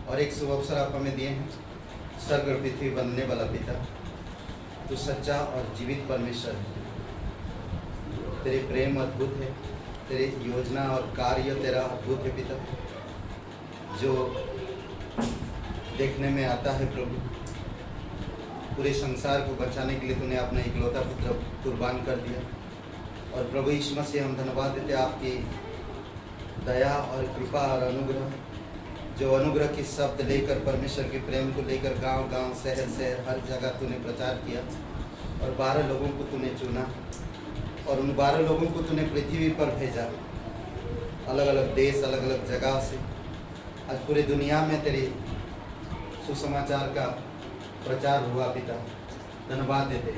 और एक शुभ अवसर आप हमें दिए हैं। स्वर्ग और पृथ्वी बनने वाला पिता, तू सच्चा और जीवित परमेश्वर है। तेरे प्रेम अद्भुत है, तेरी योजना और कार्य तेरा अद्भुत है पिता, जो देखने में आता है प्रभु। पूरे संसार को बचाने के लिए तूने अपना इकलौता पुत्र कुर्बान कर दिया। और प्रभु यीशु मसीह हम धन्यवाद देते हैं आपकी दया और कृपा और अनुग्रह, जो अनुग्रह की शब्द लेकर परमेश्वर के प्रेम को लेकर गांव गांव शहर शहर हर जगह तूने प्रचार किया और 12 लोगों को तूने चुना और उन 12 लोगों को तूने पृथ्वी पर भेजा, अलग अलग देश अलग अलग जगह से। आज पूरी दुनिया में तेरे सुसमाचार का प्रचार हुआ पिता, धन्यवाद देते।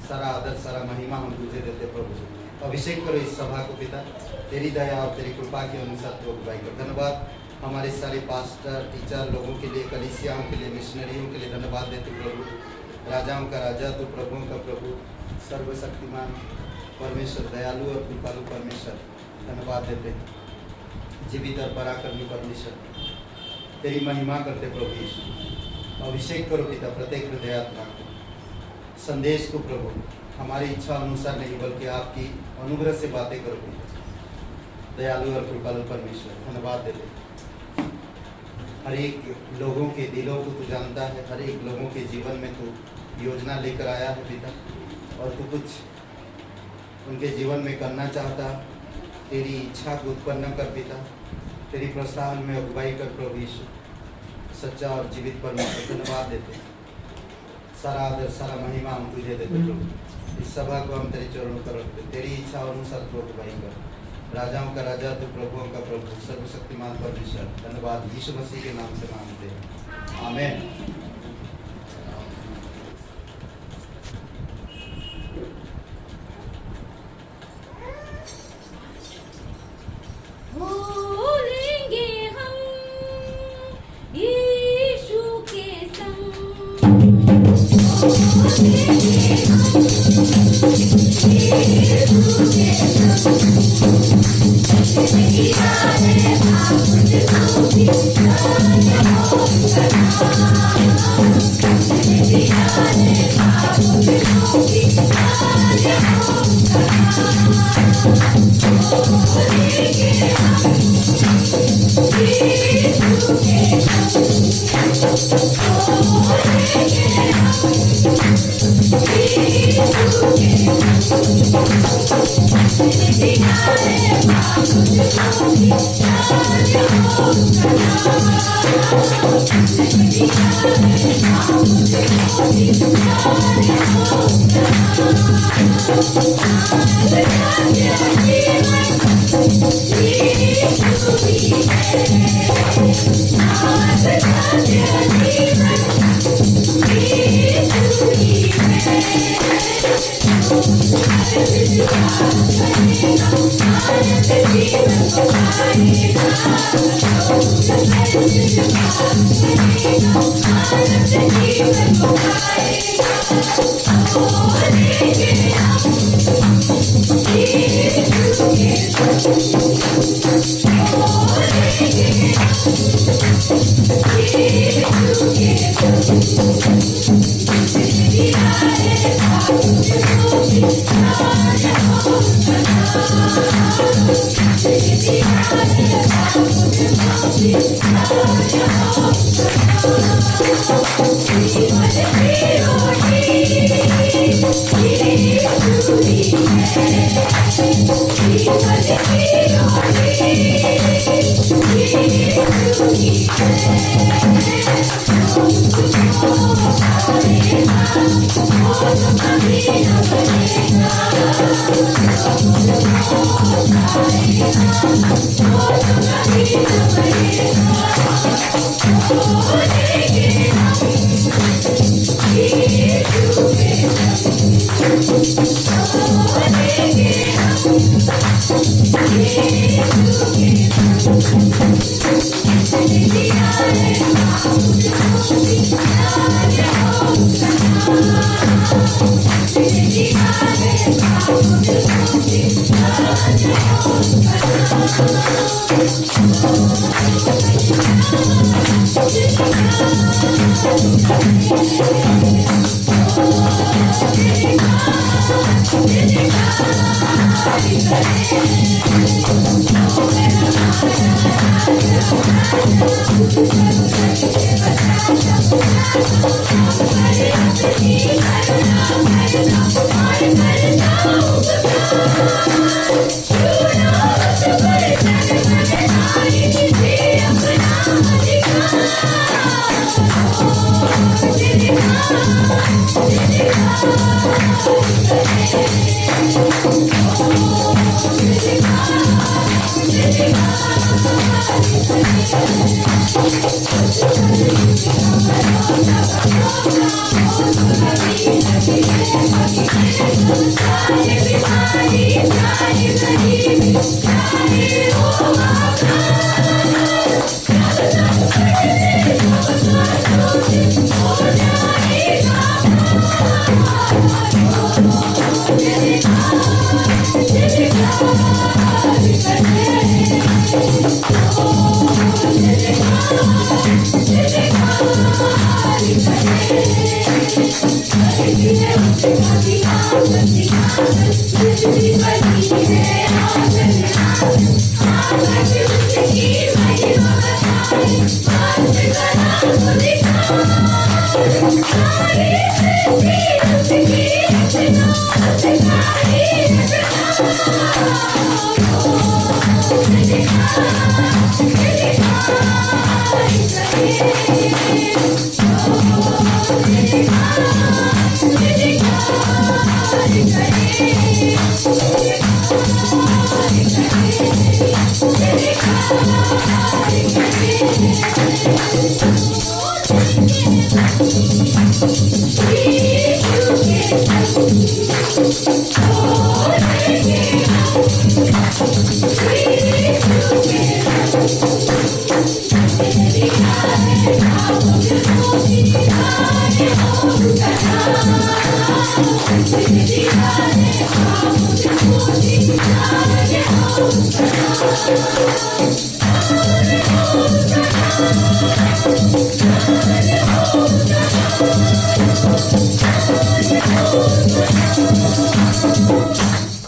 सारा आदर सारा महिमा हम तुझे देते प्रभु। अभिषेक करो इस सभा को पिता, तेरी दया और तेरी कृपा के अनुसार तो अगुवाई कर। धन्यवाद हमारे सारे पास्टर टीचर लोगों के लिए, कलीसियाओं के लिए, मिशनरियों के लिए धन्यवाद देते प्रभु। राजाओं का राजा तो प्रभुओं का प्रभु, सर्वशक्तिमान परमेश्वर, दयालु और कृपालु परमेश्वर, धन्यवाद देते। जीवित और पराक्रमी परमेश्वर, तेरी महिमा करते प्रभु यीशु। अभिषेक करो पिता प्रत्येक हृदयात्मा को, संदेश को प्रभु हमारी इच्छा अनुसार नहीं बल्कि आपकी अनुग्रह से बातें करो पिता। दयालु और कृपालु परमेश्वर, धन्यवाद देते। हर एक लोगों के दिलों को तू जानता है, हर एक लोगों के जीवन में तू योजना लेकर आया है पिता, और तू कुछ उनके जीवन में करना चाहता। तेरी इच्छा को उत्पन्न कर पिता, तेरी प्रस्ताव में अगुवाई कर प्रभु यीशु। सच्चा और जीवित परमेश्वर, धन्यवाद देते। सारा आदर सारा महिमा हम तुझे देते प्रभु। इस सभा को हम तेरे चरणों पर रखते, तेरी इच्छा अनुसार तू अगुवाई कर। राजाओं का राजा तो प्रभुओं का प्रभु, सर्वशक्तिमान परमेश्वर, धन्यवाद यीशु मसीह के नाम से मांगते हैं, आमीन। Thank you.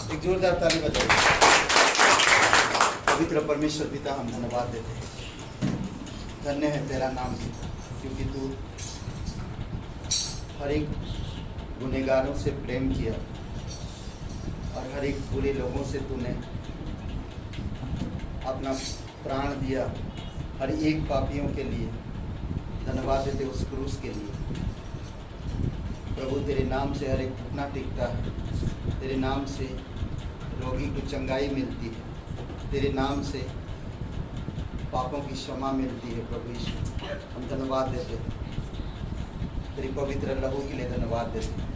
एक जोरदार ताली बजाइए। पवित्र परमेश्वर पिता, हम धन्यवाद देते हैं। धन्य है तेरा नाम, क्योंकि तू हर एक गुनहगारों से प्रेम किया और हर एक बुरे लोगों से तूने अपना प्राण दिया, हर एक पापियों के लिए। धन्यवाद देते उस क्रूस के लिए। प्रभु, तेरे नाम से हर एक घुटना टिकता है, तेरे नाम से रोगी को चंगाई मिलती है, तेरे नाम से पापों की क्षमा मिलती है। प्रभु यीशु, हम धन्यवाद देते हैं, तेरी पवित्र लहू के लिए धन्यवाद देते हैं।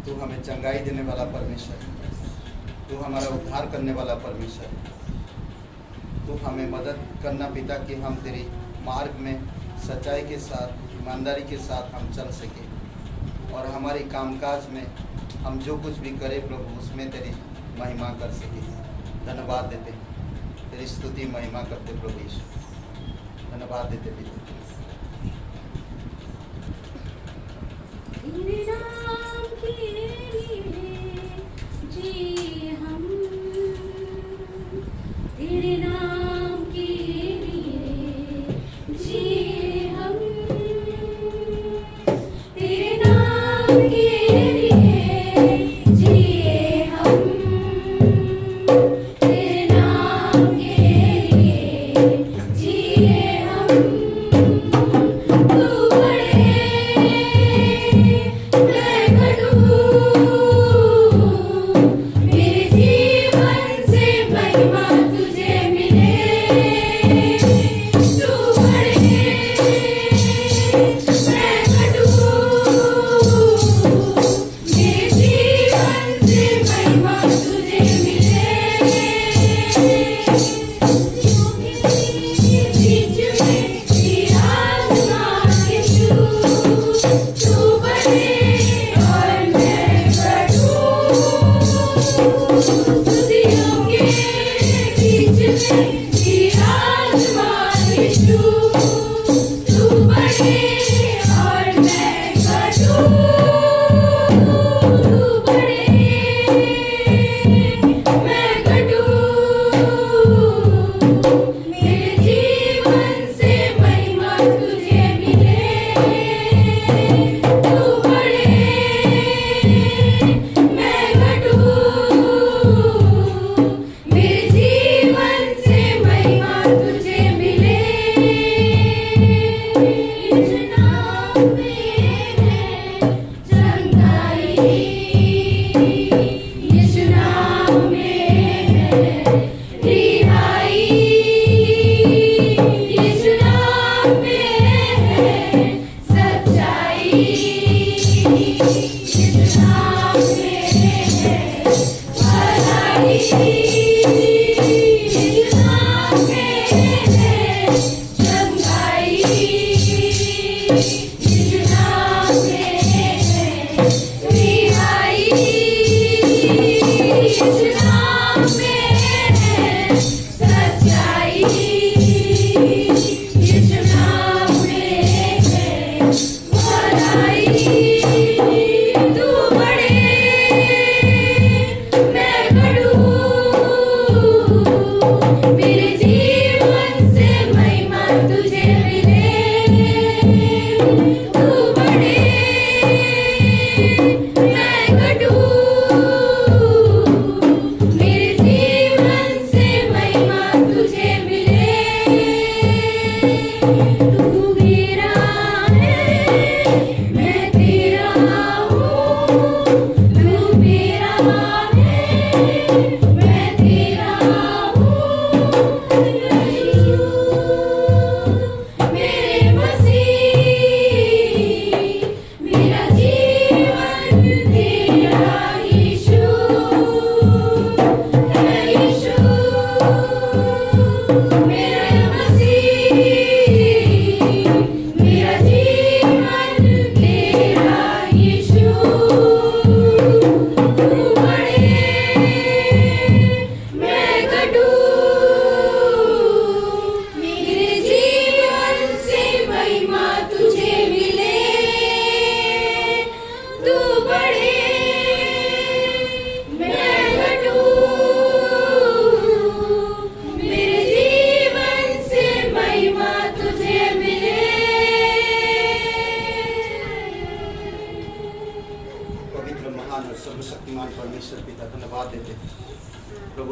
तू हमें चंगाई देने वाला परमेश्वर है, तू हमारा उद्धार करने वाला परमेश्वर है। तू हमें मदद करना पिता कि हम तेरे मार्ग में सच्चाई के साथ, ईमानदारी के साथ हम चल सके और हमारे कामकाज में हम जो कुछ भी करें प्रभु, उसमें तेरी महिमा कर सके। धन्यवाद देते, तेरी स्तुति महिमा करते प्रभु यीशु। धन्यवाद देते पिता। तेरे नाम के लिए जी हम, तेरे नाम के लिए जी हम, तेरे नाम के लिए जी हम, तेरे नाम के लिए जी हम। तू बड़े मैं घटूं, मेरे जीवन से महिमा तुझे मिले।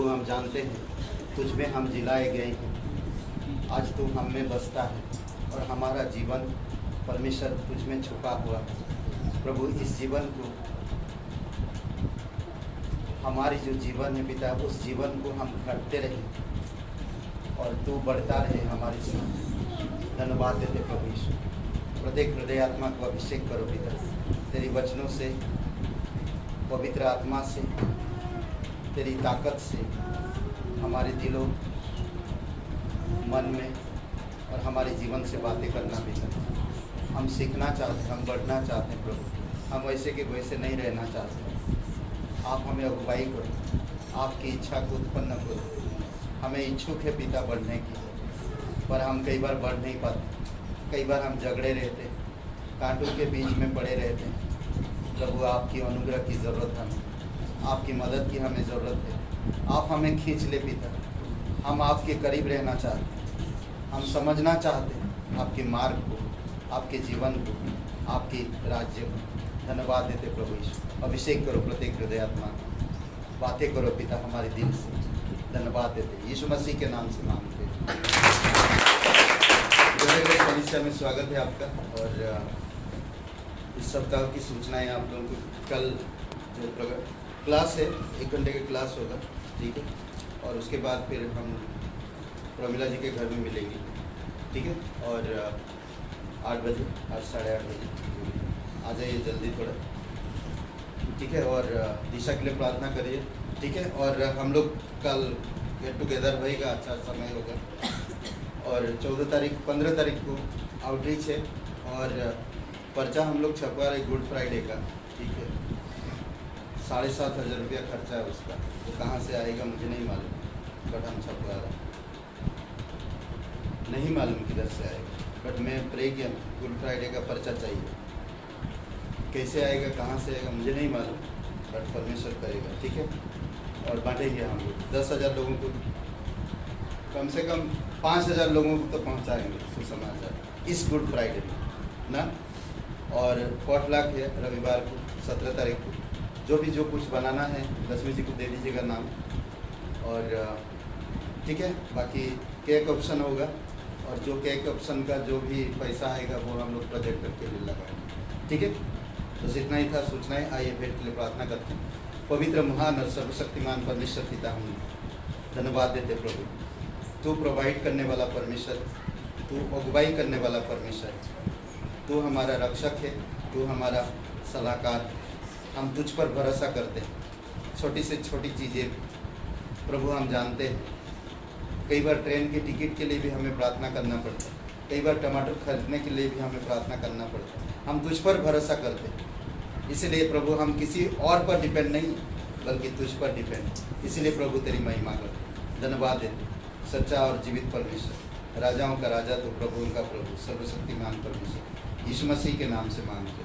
प्रभु हम जानते हैं तुझ में हम जिलाए गए हैं। आज तू हम में बसता है और हमारा जीवन परमेश्वर तुझ में छुपा हुआ है। प्रभु इस जीवन को, हमारी जो जीवन है पिता, उस जीवन को हम घटते रहे और तू बढ़ता रहे हमारे साथ। धन्यवाद देते प्रभु यीशु। प्रत्येक हृदय आत्मा को अभिषेक करो पिता, तेरी वचनों से, पवित्र आत्मा से, तेरी ताकत से हमारे दिलों, मन में और हमारे जीवन से बातें करना पिता। हम सीखना चाहते हैं, हम बढ़ना चाहते हैं प्रभु। हम वैसे के वैसे नहीं रहना चाहते। आप हमें अगुवाई करो, आपकी इच्छा को उत्पन्न करो। हमें इच्छुक है पिता बढ़ने की, पर हम कई बार बढ़ नहीं पाते। कई बार हम झगड़े रहते, कांटों के बीच में पड़े रहते हैं। प्रभु आपकी अनुग्रह की ज़रूरत है, आपकी मदद की हमें ज़रूरत है। आप हमें खींच ले पिता। हम आपके करीब रहना चाहते हैं, हम समझना चाहते हैं आपके मार्ग को, आपके जीवन को, आपके राज्य को। धन्यवाद देते प्रभु यीशु। अभिषेक करो प्रत्येक हृदय आत्मा, बातें करो पिता हमारे दिल से। धन्यवाद देते यीशु मसीह के नाम से मांगते कलीसिया में स्वागत है आपका। और इस सप्ताह की सूचनाएं आप लोगों को, कल जो क्लास है 1 घंटे का क्लास होगा, ठीक है। और उसके बाद फिर हम प्रमिला जी के घर में मिलेंगे, ठीक है। और 8 बजे, आज 8:30 बजे आ जाइए जल्दी थोड़ा, ठीक है। और दिशा के लिए प्रार्थना करिए, ठीक है। और हम लोग कल गेट टुगेदर होएगा, अच्छा समय होगा। और 15 तारीख को आउटरीच है और पर्चा हम लोग छपवा रहे गुड फ्राइडे का, ठीक है। 7,500 रुपया खर्चा है उसका, तो कहाँ से आएगा मुझे नहीं मालूम, बट हम छपवा रहे, नहीं मालूम किधर से आएगा। बट मैं प्रे किया गुड फ्राइडे का पर्चा चाहिए। कैसे आएगा, कहाँ से आएगा मुझे नहीं मालूम, बट परमेश्वर करेगा, ठीक है। और बांटेंगे हम लोग 10,000 लोगों को, कम से कम 5,000 लोगों को तो पहुँचाएंगे सुसमाचार इस गुड फ्राइडे में ना। और पॉटलक है रविवार को 17 तारीख को। जो कुछ बनाना है लक्ष्मी जी को दे दीजिएगा नाम, और ठीक है। बाकी केक ऑप्शन होगा, और जो केक ऑप्शन का जो भी पैसा आएगा वो हम लोग प्रोजेक्टर के लिए लगाएंगे, ठीक है। बस इतना ही था सूचनाएं। आइए भेंट के लिए प्रार्थना करते हैं। पवित्र महान और सर्वशक्तिमान परमेश्वर पिता, हम धन्यवाद देते प्रभु। तू प्रोवाइड करने वाला परमेश्वर, तू अगुवाई करने वाला परमेश्वर, तू हमारा रक्षक है, तू हमारा सलाहकार। हम तुझ पर भरोसा करते हैं। छोटी से छोटी चीज़ें प्रभु हम जानते हैं। कई बार ट्रेन की टिकट के लिए भी हमें प्रार्थना करना पड़ता है, कई बार टमाटर खरीदने के लिए भी हमें प्रार्थना करना पड़ता है। हम तुझ पर भरोसा करते हैं, इसलिए प्रभु हम किसी और पर डिपेंड नहीं, बल्कि तुझ पर डिपेंड। इसलिए प्रभु तेरी महिमा करते, धन्यवाद देते। सच्चा और जीवित परमेश्वर, राजाओं का राजा तो प्रभु का प्रभु, सर्वशक्तिमान परमेश्वर, यीशु मसीह के नाम से मांगते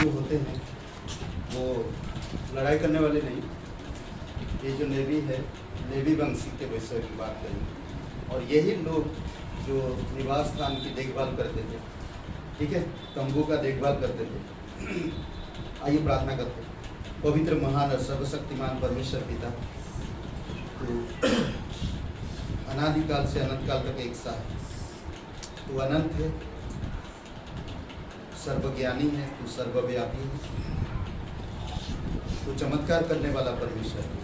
जो होते हैं वो लड़ाई करने वाले नहीं। ये जो लेवी है, लेवी वंशी के विषय की बात करेंगे। और यही लोग जो निवास स्थान की देखभाल करते थे, ठीक है, तंबू का देखभाल करते थे। आइए प्रार्थना करते हैं। पवित्र महान और सर्वशक्तिमान परमेश्वर पिता, तो अनादिकाल से अनंत काल तक एक साथ तू अनंत है, सर्वज्ञानी है, तू सर्वव्यापी है, तू चमत्कार करने वाला परमेश्वर है,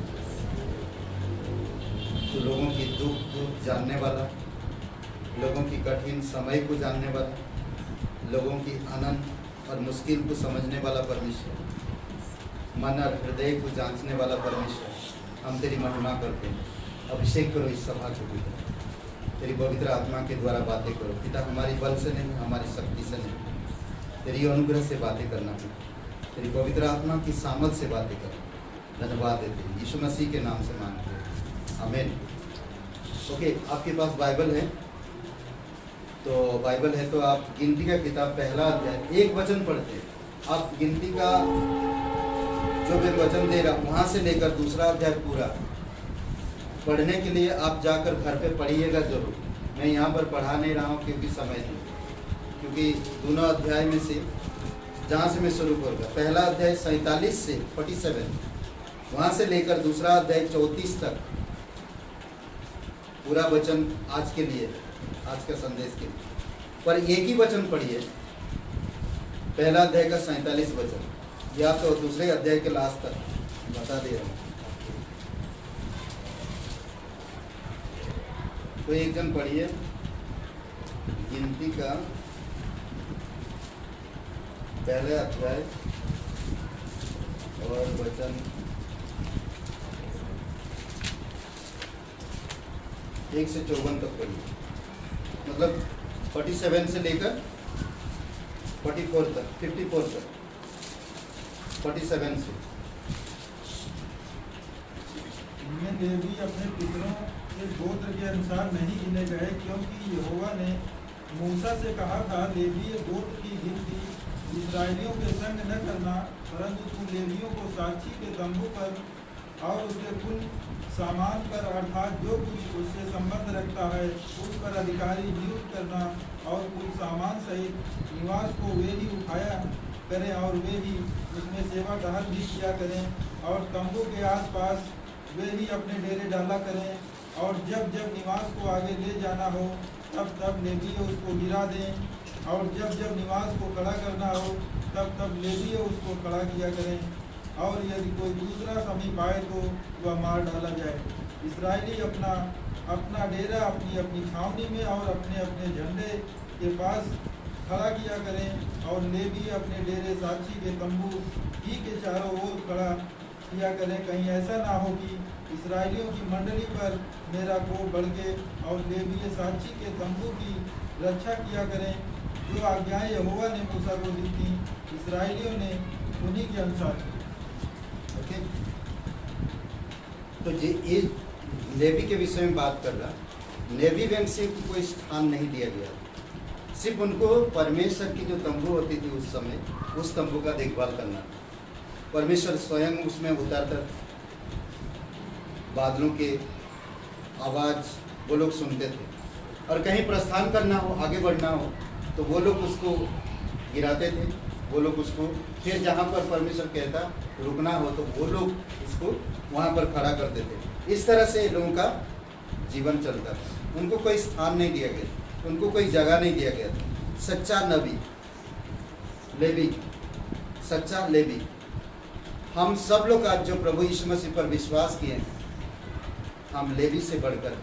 तू लोगों की दुख को जानने वाला, लोगों की कठिन समय को जानने वाला, लोगों की अनंत और मुश्किल को समझने वाला परमेश्वर, मन और हृदय को जांचने वाला परमेश्वर, हम तेरी महिमा करते हैं। अभिषेक करो इस सभा के भीतर, तेरी पवित्र आत्मा के द्वारा बातें करो पिता, हमारी बल से नहीं, हमारी शक्ति से नहीं, तेरी अनुग्रह से बातें करना है, तेरी पवित्र आत्मा की सामर्थ से बातें करो। धन्यवाद देते हैं यीशु मसीह के नाम से मांगते हैं, आमीन। ओके, आपके पास बाइबल है तो बाइबल है तो आप गिनती का किताब पहला अध्याय एक वचन पढ़ते हैं। आप गिनती का जो मैं वचन दे रहा हूँ वहाँ से लेकर दूसरा अध्याय पूरा पढ़ने के लिए आप जाकर घर पे पढ़िएगा जरूर। मैं यहाँ पर पढ़ा नहीं रहा हूँ क्योंकि समय नहीं, क्योंकि दोनों अध्याय में से जहाँ से मैं शुरू करूँगा, पहला अध्याय 47 से 47, वहाँ से लेकर दूसरा अध्याय 34 तक पूरा वचन आज के लिए, आज का संदेश के लिए। पर एक ही वचन पढ़िए, पहला अध्याय का 47 वचन, या तो दूसरे अध्याय के लास्ट तक बता दे रहा हूँ। तो एक जन पढ़िए गिनती का पहले अध्याय और वचन 1 से 54 तक पढ़िए, मतलब 47 से लेकर 44 तक, 54 तक, 47 से। इनमें लेवी अपने पितरों के गोत्र के अनुसार नहीं गिने गए, क्योंकि यहोवा ने मूसा से कहा था, लेवीय गोत्र की गिनती इस्राएलियों के संग न करना, परंतु तू लेवियों को साक्षी के तंबू पर और उसके कुल सामान पर, अर्थात जो कुछ उससे संबंध रखता है, उस पर अधिकारी नियुक्त करना, और कुल सामान सहित निवास को वे ही उठाया करें और वे ही उसमें सेवा टहल भी किया करें, और तंबू के आसपास वे ही अपने डेरे डाला करें, और जब जब निवास को आगे ले जाना हो तब तब लेवीय उसको गिरा दें, और जब जब निवास को खड़ा करना हो तब तब लेवीय उसको खड़ा किया करें, और यदि कोई दूसरा समीप आए तो वह मार डाला जाए। इस्राएली अपना अपना डेरा अपनी अपनी छावनी में और अपने अपने झंडे के पास खड़ा किया करें, और लेवी अपने डेरे साक्षी के तंबू ही के चारों ओर खड़ा किया करें। कहीं ऐसा ना हो कि इस्राएलियों की मंडली पर मेरा कोप भड़के, और लेवी साक्षी के तंबू की रक्षा किया करें। जो आज्ञाएं यहोवा ने मूसा को दी थी, इस्राएलियों ने उन्हीं के अनुसार की। ओके, तो ये लेवी के विषय में बात कर रहा, लेवी वंशी को कोई स्थान नहीं दिया गया, सिर्फ उनको परमेश्वर की जो तंबू होती थी उस समय, उस तंबू का देखभाल करना। परमेश्वर स्वयं उसमें उतरकर बादलों के आवाज़ वो लोग सुनते थे, और कहीं प्रस्थान करना हो, आगे बढ़ना हो, तो वो लोग उसको गिराते थे, वो लोग उसको फिर जहाँ पर परमेश्वर कहता रुकना हो तो वो लोग इसको वहाँ पर खड़ा करते थे। इस तरह से लोगों का जीवन चलता था, उनको कोई स्थान नहीं दिया गया, उनको कोई जगह नहीं दिया गया था। सच्चा नबी लेवी, सच्चा लेवी, हम सब लोग आज जो प्रभु यीशु मसीह पर विश्वास किए हैं, हम लेवी से बढ़कर,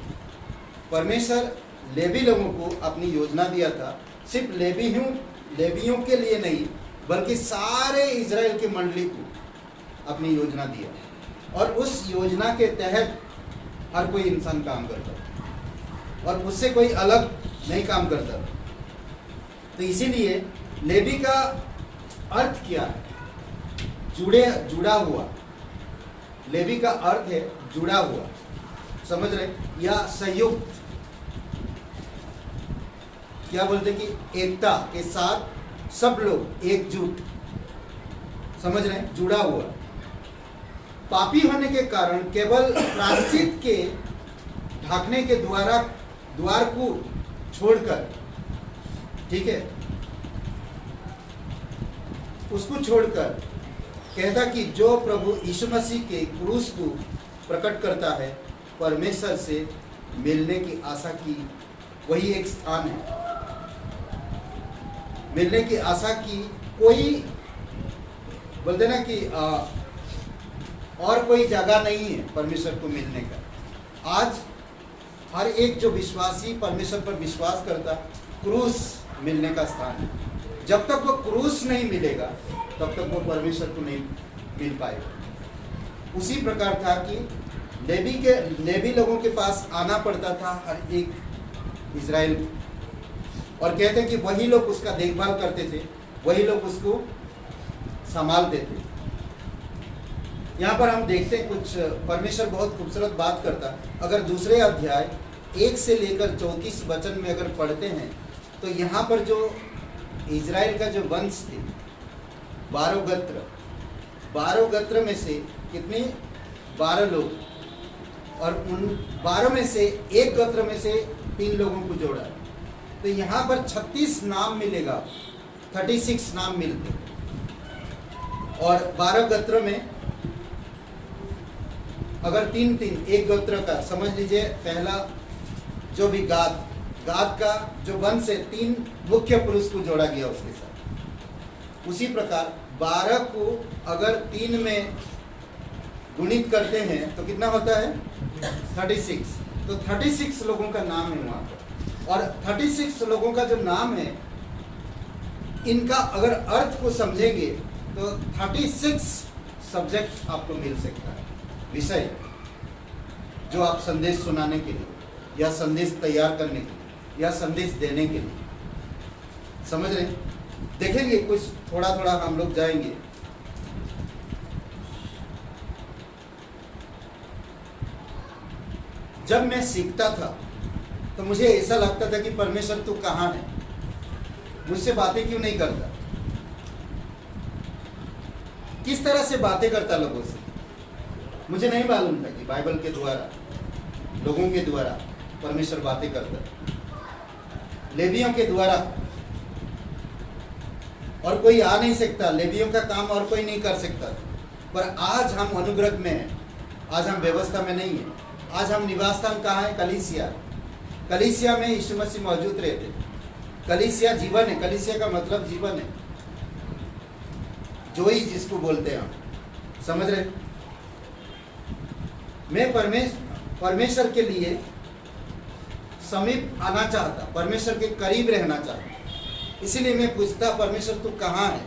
परमेश्वर लेवी लोगों को अपनी योजना दिया था, सिर्फ लेवियों के लिए नहीं बल्कि सारे इजराइल की मंडली को अपनी योजना दिया, और उस योजना के तहत हर कोई इंसान काम करता था और उससे कोई अलग नहीं काम करता। तो इसीलिए लेवी का अर्थ क्या है? जुड़ा हुआ। लेवी का अर्थ है जुड़ा हुआ, समझ रहे, या संयुक्त। क्या बोलते हैं कि एकता के साथ सब लोग एकजुट, समझ रहे हैं, जुड़ा हुआ। पापी होने के कारण केवल प्रायश्चित के ढाकने के द्वार को छोड़कर, ठीक है, उसको छोड़कर कहता कि जो प्रभु यीशु मसीह के क्रूस को प्रकट करता है, परमेश्वर से मिलने की आशा की वही एक स्थान है। मिलने की आशा की कोई बोलते ना कि और कोई जगह नहीं है परमेश्वर को मिलने का। आज हर एक जो विश्वासी परमेश्वर पर विश्वास करता, क्रूस मिलने का स्थान है। जब तक वो क्रूस नहीं मिलेगा तब तक वो परमेश्वर को नहीं मिल पाएगा। उसी प्रकार था कि लेवी लोगों के पास आना पड़ता था हर एक इजराइल को, और कहते हैं कि वही लोग उसका देखभाल करते थे, वही लोग उसको संभालते थे। यहाँ पर हम देखते हैं कुछ परमेश्वर बहुत खूबसूरत बात करता। अगर दूसरे अध्याय 1 से लेकर 34 वचन में अगर पढ़ते हैं तो यहाँ पर जो इजराइल का जो वंश थे 12 गोत्र में से कितने 12 लोग, और उन 12 में से एक गोत्र में से 3 लोगों को जोड़ा। तो यहाँ पर 36 नाम मिलेगा, 36 नाम मिलते, और 12 गोत्र में अगर 3-3 एक गोत्र का समझ लीजिए, पहला जो भी गाद का जो वंश है 3 मुख्य पुरुष को जोड़ा गया उसके साथ। उसी प्रकार 12 को अगर 3 में गुणित करते हैं तो कितना होता है 36। तो 36 लोगों का नाम है वहाँ पर, और 36 लोगों का जो नाम है इनका अगर अर्थ को समझेंगे तो 36 सब्जेक्ट आपको मिल सकता है, विषय जो आप संदेश सुनाने के लिए या संदेश तैयार करने के लिए या संदेश देने के लिए, समझ रहे हैं। देखेंगे कुछ थोड़ा थोड़ा हम लोग जाएंगे। जब मैं सीखता था तो मुझे ऐसा लगता था कि परमेश्वर तू कहाँ है, मुझसे बातें क्यों नहीं करता, किस तरह से बातें करता लोगों से, मुझे नहीं मालूम था कि बाइबल के द्वारा लोगों के द्वारा परमेश्वर बातें करता, लेवियों के द्वारा, और कोई आ नहीं सकता, लेवियों का काम और कोई नहीं कर सकता। पर आज हम अनुग्रह में हैं, आज हम व्यवस्था में नहीं है, आज हम निवास स्थान कहाँ है, कलीसिया में यीशु मसीह मौजूद रहते। कलीसिया जीवन है, कलीसिया का मतलब जीवन है, जोई जिसको बोलते हैं हम, समझ रहे। मैं परमेश्वर के लिए समीप आना चाहता, परमेश्वर के करीब रहना चाहता, इसीलिए मैं पूछता परमेश्वर तू कहाँ है,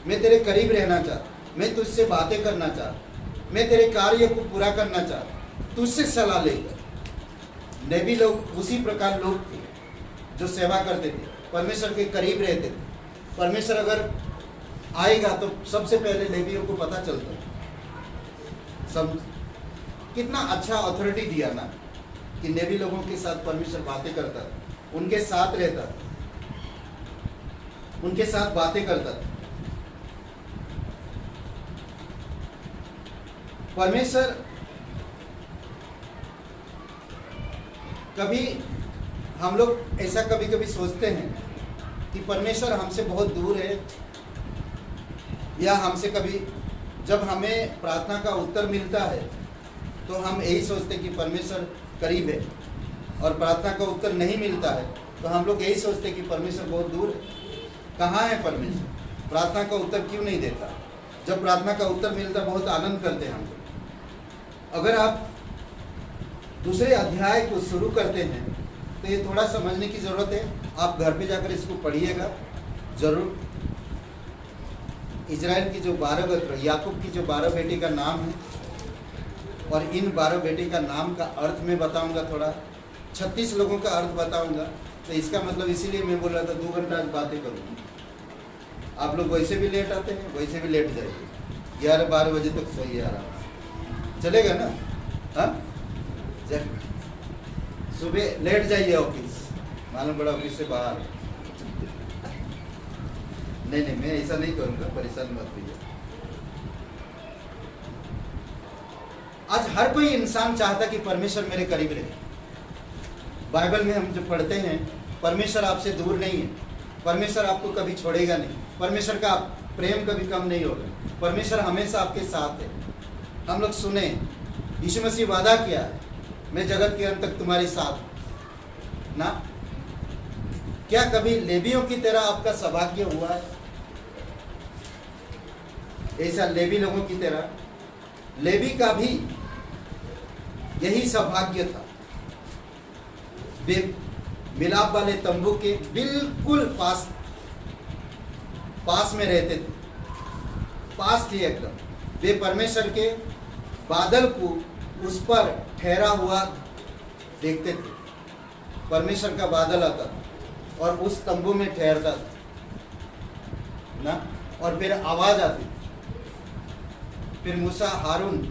मैं तेरे करीब रहना चाहता, मैं तुझसे बातें करना चाहता, मैं तेरे कार्य को पूरा करना चाहता, तुझसे सलाह लेकर। नबी लोग उसी प्रकार लोग थे जो सेवा करते थे, परमेश्वर के करीब रहते थे। परमेश्वर अगर आएगा तो सबसे पहले लेवियों को पता चलता, सब कितना अच्छा अथॉरिटी दिया ना कि लेवी लोगों के साथ परमेश्वर बातें करता, उनके साथ रहता, उनके साथ बातें करता। परमेश्वर कभी हम लोग ऐसा कभी कभी सोचते हैं कि परमेश्वर हमसे बहुत दूर है, या हमसे कभी जब हमें प्रार्थना का उत्तर मिलता है तो हम यही सोचते हैं कि परमेश्वर करीब है, और प्रार्थना का उत्तर नहीं मिलता है तो हम लोग यही सोचते हैं कि परमेश्वर बहुत दूर है। कहाँ है परमेश्वर, प्रार्थना का उत्तर क्यों नहीं देता। जब प्रार्थना का उत्तर मिलता बहुत आनंद करते हैं हम लोग। अगर आप दूसरे अध्याय को शुरू करते हैं तो ये थोड़ा समझने की ज़रूरत है, आप घर पे जाकर इसको पढ़िएगा जरूर। इजराइल की जो 12 गोत्र, याकूब की जो 12 बेटी का नाम है, और इन 12 बेटी का नाम का अर्थ मैं बताऊंगा, थोड़ा 36 लोगों का अर्थ बताऊंगा। तो इसका मतलब इसीलिए मैं बोल रहा था 2 घंटा बातें करूँगा। आप लोग वैसे भी लेट आते हैं, वैसे भी लेट जाइए, 11-12 बजे तक सोइए आराम से, चलेगा ना। हाँ, सुबह लेट जाइए ऑफिस, मालूम पड़ा ऑफिस से बाहर। नहीं, मैं ऐसा नहीं करूँगा, परेशान मत होइए। आज हर कोई इंसान चाहता कि परमेश्वर मेरे करीब रहे। बाइबल में हम जो पढ़ते हैं, परमेश्वर आपसे दूर नहीं है, परमेश्वर आपको कभी छोड़ेगा नहीं, परमेश्वर का प्रेम कभी कम नहीं होगा, परमेश्वर हमेशा आपके साथ है। हम लोग सुने यीशु मसीह वादा किया है, मैं जगत के अंत तक तुम्हारे साथ ना। क्या कभी लेवियों की तरह आपका सौभाग्य हुआ है? ऐसा लेवी लोगों की तरह, लेवी का भी यही सौभाग्य था। वे मिलाप वाले तंबू के बिल्कुल पास में रहते थे, पास थे एकदम। वे परमेश्वर के बादल को उस पर ठहरा हुआ देखते थे। परमेश्वर का बादल आता था और उस तंबू में ठहरता था ना, और फिर आवाज आती, फिर मूसा हारून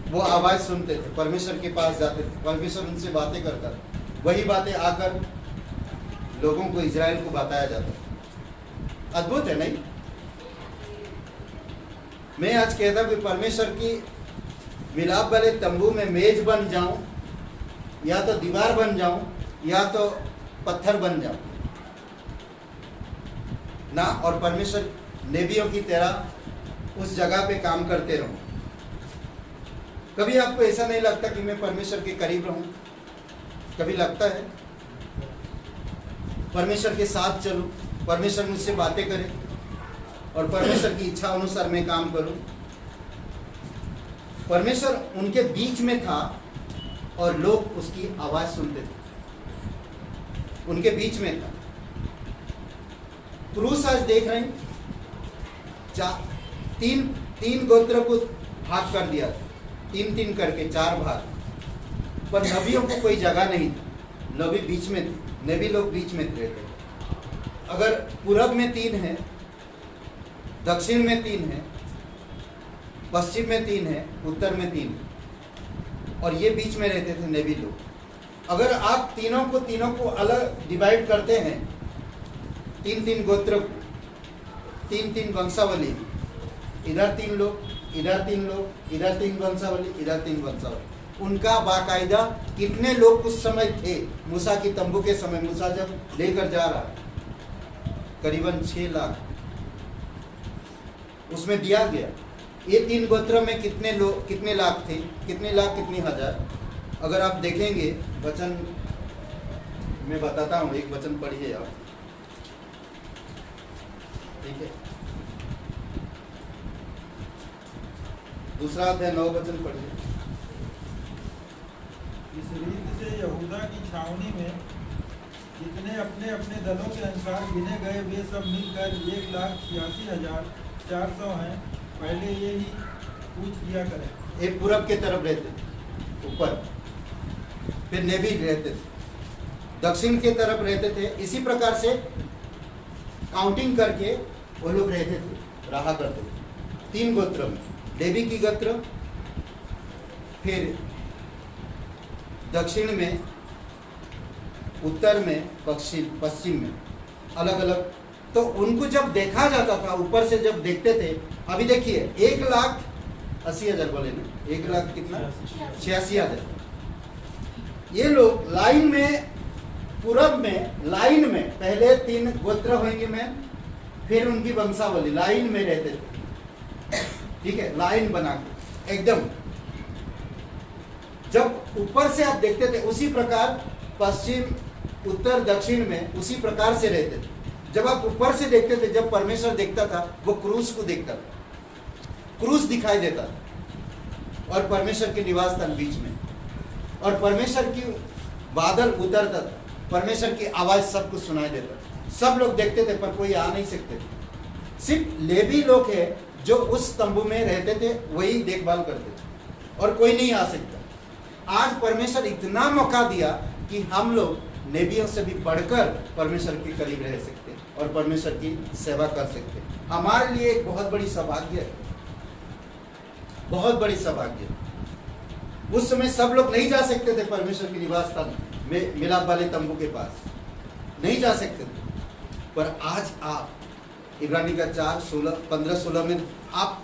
वो आवाज सुनते थे, परमेश्वर के पास जाते थे, परमेश्वर उनसे बातें करता था, वही बातें आकर लोगों को, इजराइल को बताया जाता था। अद्भुत है नहीं? मैं आज कहता हूं कि परमेश्वर की मिलाप वाले तंबू में मेज बन जाऊं, या तो दीवार बन जाऊं, या तो पत्थर बन जाऊं ना, और परमेश्वर नेबियों की तरह उस जगह पे काम करते रहूं। कभी आपको ऐसा नहीं लगता कि मैं परमेश्वर के करीब रहूं? कभी लगता है परमेश्वर के साथ चलूं, परमेश्वर मुझसे बातें करे और परमेश्वर की इच्छा अनुसार मैं काम करूं? परमेश्वर उनके बीच में था और लोग उसकी आवाज सुनते थे, उनके बीच में था। क्रूस आज देख रहे हैं, तीन गोत्र को भाग कर दिया, 3-3 करके 4 भाग, पर नबियों को कोई जगह नहीं थी। नबी बीच में थे, नबी लोग बीच में रहते थे। अगर पूरब में 3 है, दक्षिण में 3 है, पश्चिम में 3 है, उत्तर में 3 है, और ये बीच में रहते थे नबी लोग। अगर आप तीनों को अलग डिवाइड करते हैं, 3-3 गोत्र, 3-3 वंशावली, इधर 3 लोग, इधर 3 लोग, इधर 3 वंशावली, इधर 3 वंशावली, उनका बाकायदा कितने लोग उस समय थे? मूसा की तंबू के समय मूसा जब लेकर जा रहा, करीबन 6 लाख उसमें दिया गया। ये 3 गोत्र में कितने लोग, कितने लाख थे, कितने लाख, कितनी हजार? अगर आप देखेंगे वचन, मैं बताता हूँ, एक वचन पढ़िए आप, ठीक है? दूसरा अध्याय 9 वचन पढ़िए। इस रीत से यहूदा की छावनी में जितने अपने अपने दलों के अनुसार गिने गए, वे सब मिलकर 1,86,400 हैं। पहले ये ही पूछ लिया करें। एक पूरब के तरफ रहते थे ऊपर, फिर नेभी रहते थे, दक्षिण के तरफ रहते थे। इसी प्रकार से काउंटिंग करके वो लोग रहते थे, रहा करते थे 3 गोत्र में, लेवी की गोत्र, फिर दक्षिण में, उत्तर में, पश्चिम में, अलग अलग। तो उनको जब देखा जाता था, ऊपर से जब देखते थे, अभी देखिए 1,80,000 बोले ना, 1 लाख कितना, 86,000। ये लोग लाइन में, पूरब में लाइन में, पहले 3 गोत्र होंगे में, फिर उनकी वंशावली लाइन में रहते थे, ठीक है, लाइन बना के एकदम। जब ऊपर से आप देखते थे, उसी प्रकार पश्चिम, उत्तर, दक्षिण में उसी प्रकार से रहते थे। जब आप ऊपर से देखते थे, जब परमेश्वर देखता था, वो क्रूस को देखता था, क्रूस दिखाई देता था, और परमेश्वर के निवास स्थान बीच में, और परमेश्वर की बादल उतरता था, परमेश्वर की आवाज सबको सुनाई देता था। सब लोग देखते थे पर कोई आ नहीं सकते थे। सिर्फ लेवी लोग है जो उस तंबू में रहते थे, वही देखभाल करते थे, और कोई नहीं आ सकता। आज परमेश्वर इतना मौका दिया कि हम लोग नेबियों से भी बढ़कर परमेश्वर के करीब रह सकते और परमेश्वर की सेवा कर सकते। हमारे लिए एक बहुत बड़ी सौभाग्य है, बहुत बड़ी सौभाग्य। उस समय सब लोग नहीं जा सकते थे परमेश्वर के निवास स्थान में, मिलाप वाले तंबू के पास नहीं जा सकते थे, पर आज आप इब्रानी का 4:15-16 में आप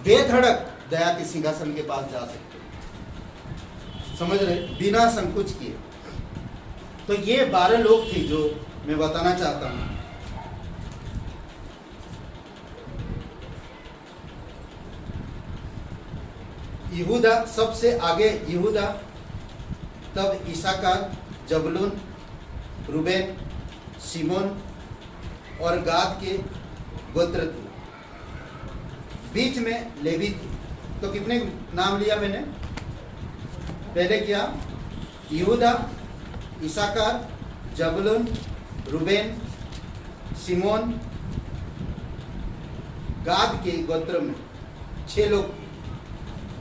बेधड़क दया के सिंहासन के पास जा सकते, समझ रहे, बिना संकोच किए। तो ये 12 लोग थे जो मैं बताना चाहता हूं। यहूदा सबसे आगे, यहूदा, तब इसाकार, जबलून, रूबेन, शिमोन और गाद के गोत्र थे। बीच में लेवी थे। तो कितने नाम लिया मैंने? पहले क्या? यहूदा, इसाकार, जबलून, रूबेन, शिमोन, गाद के गोत्र में 6 लोग,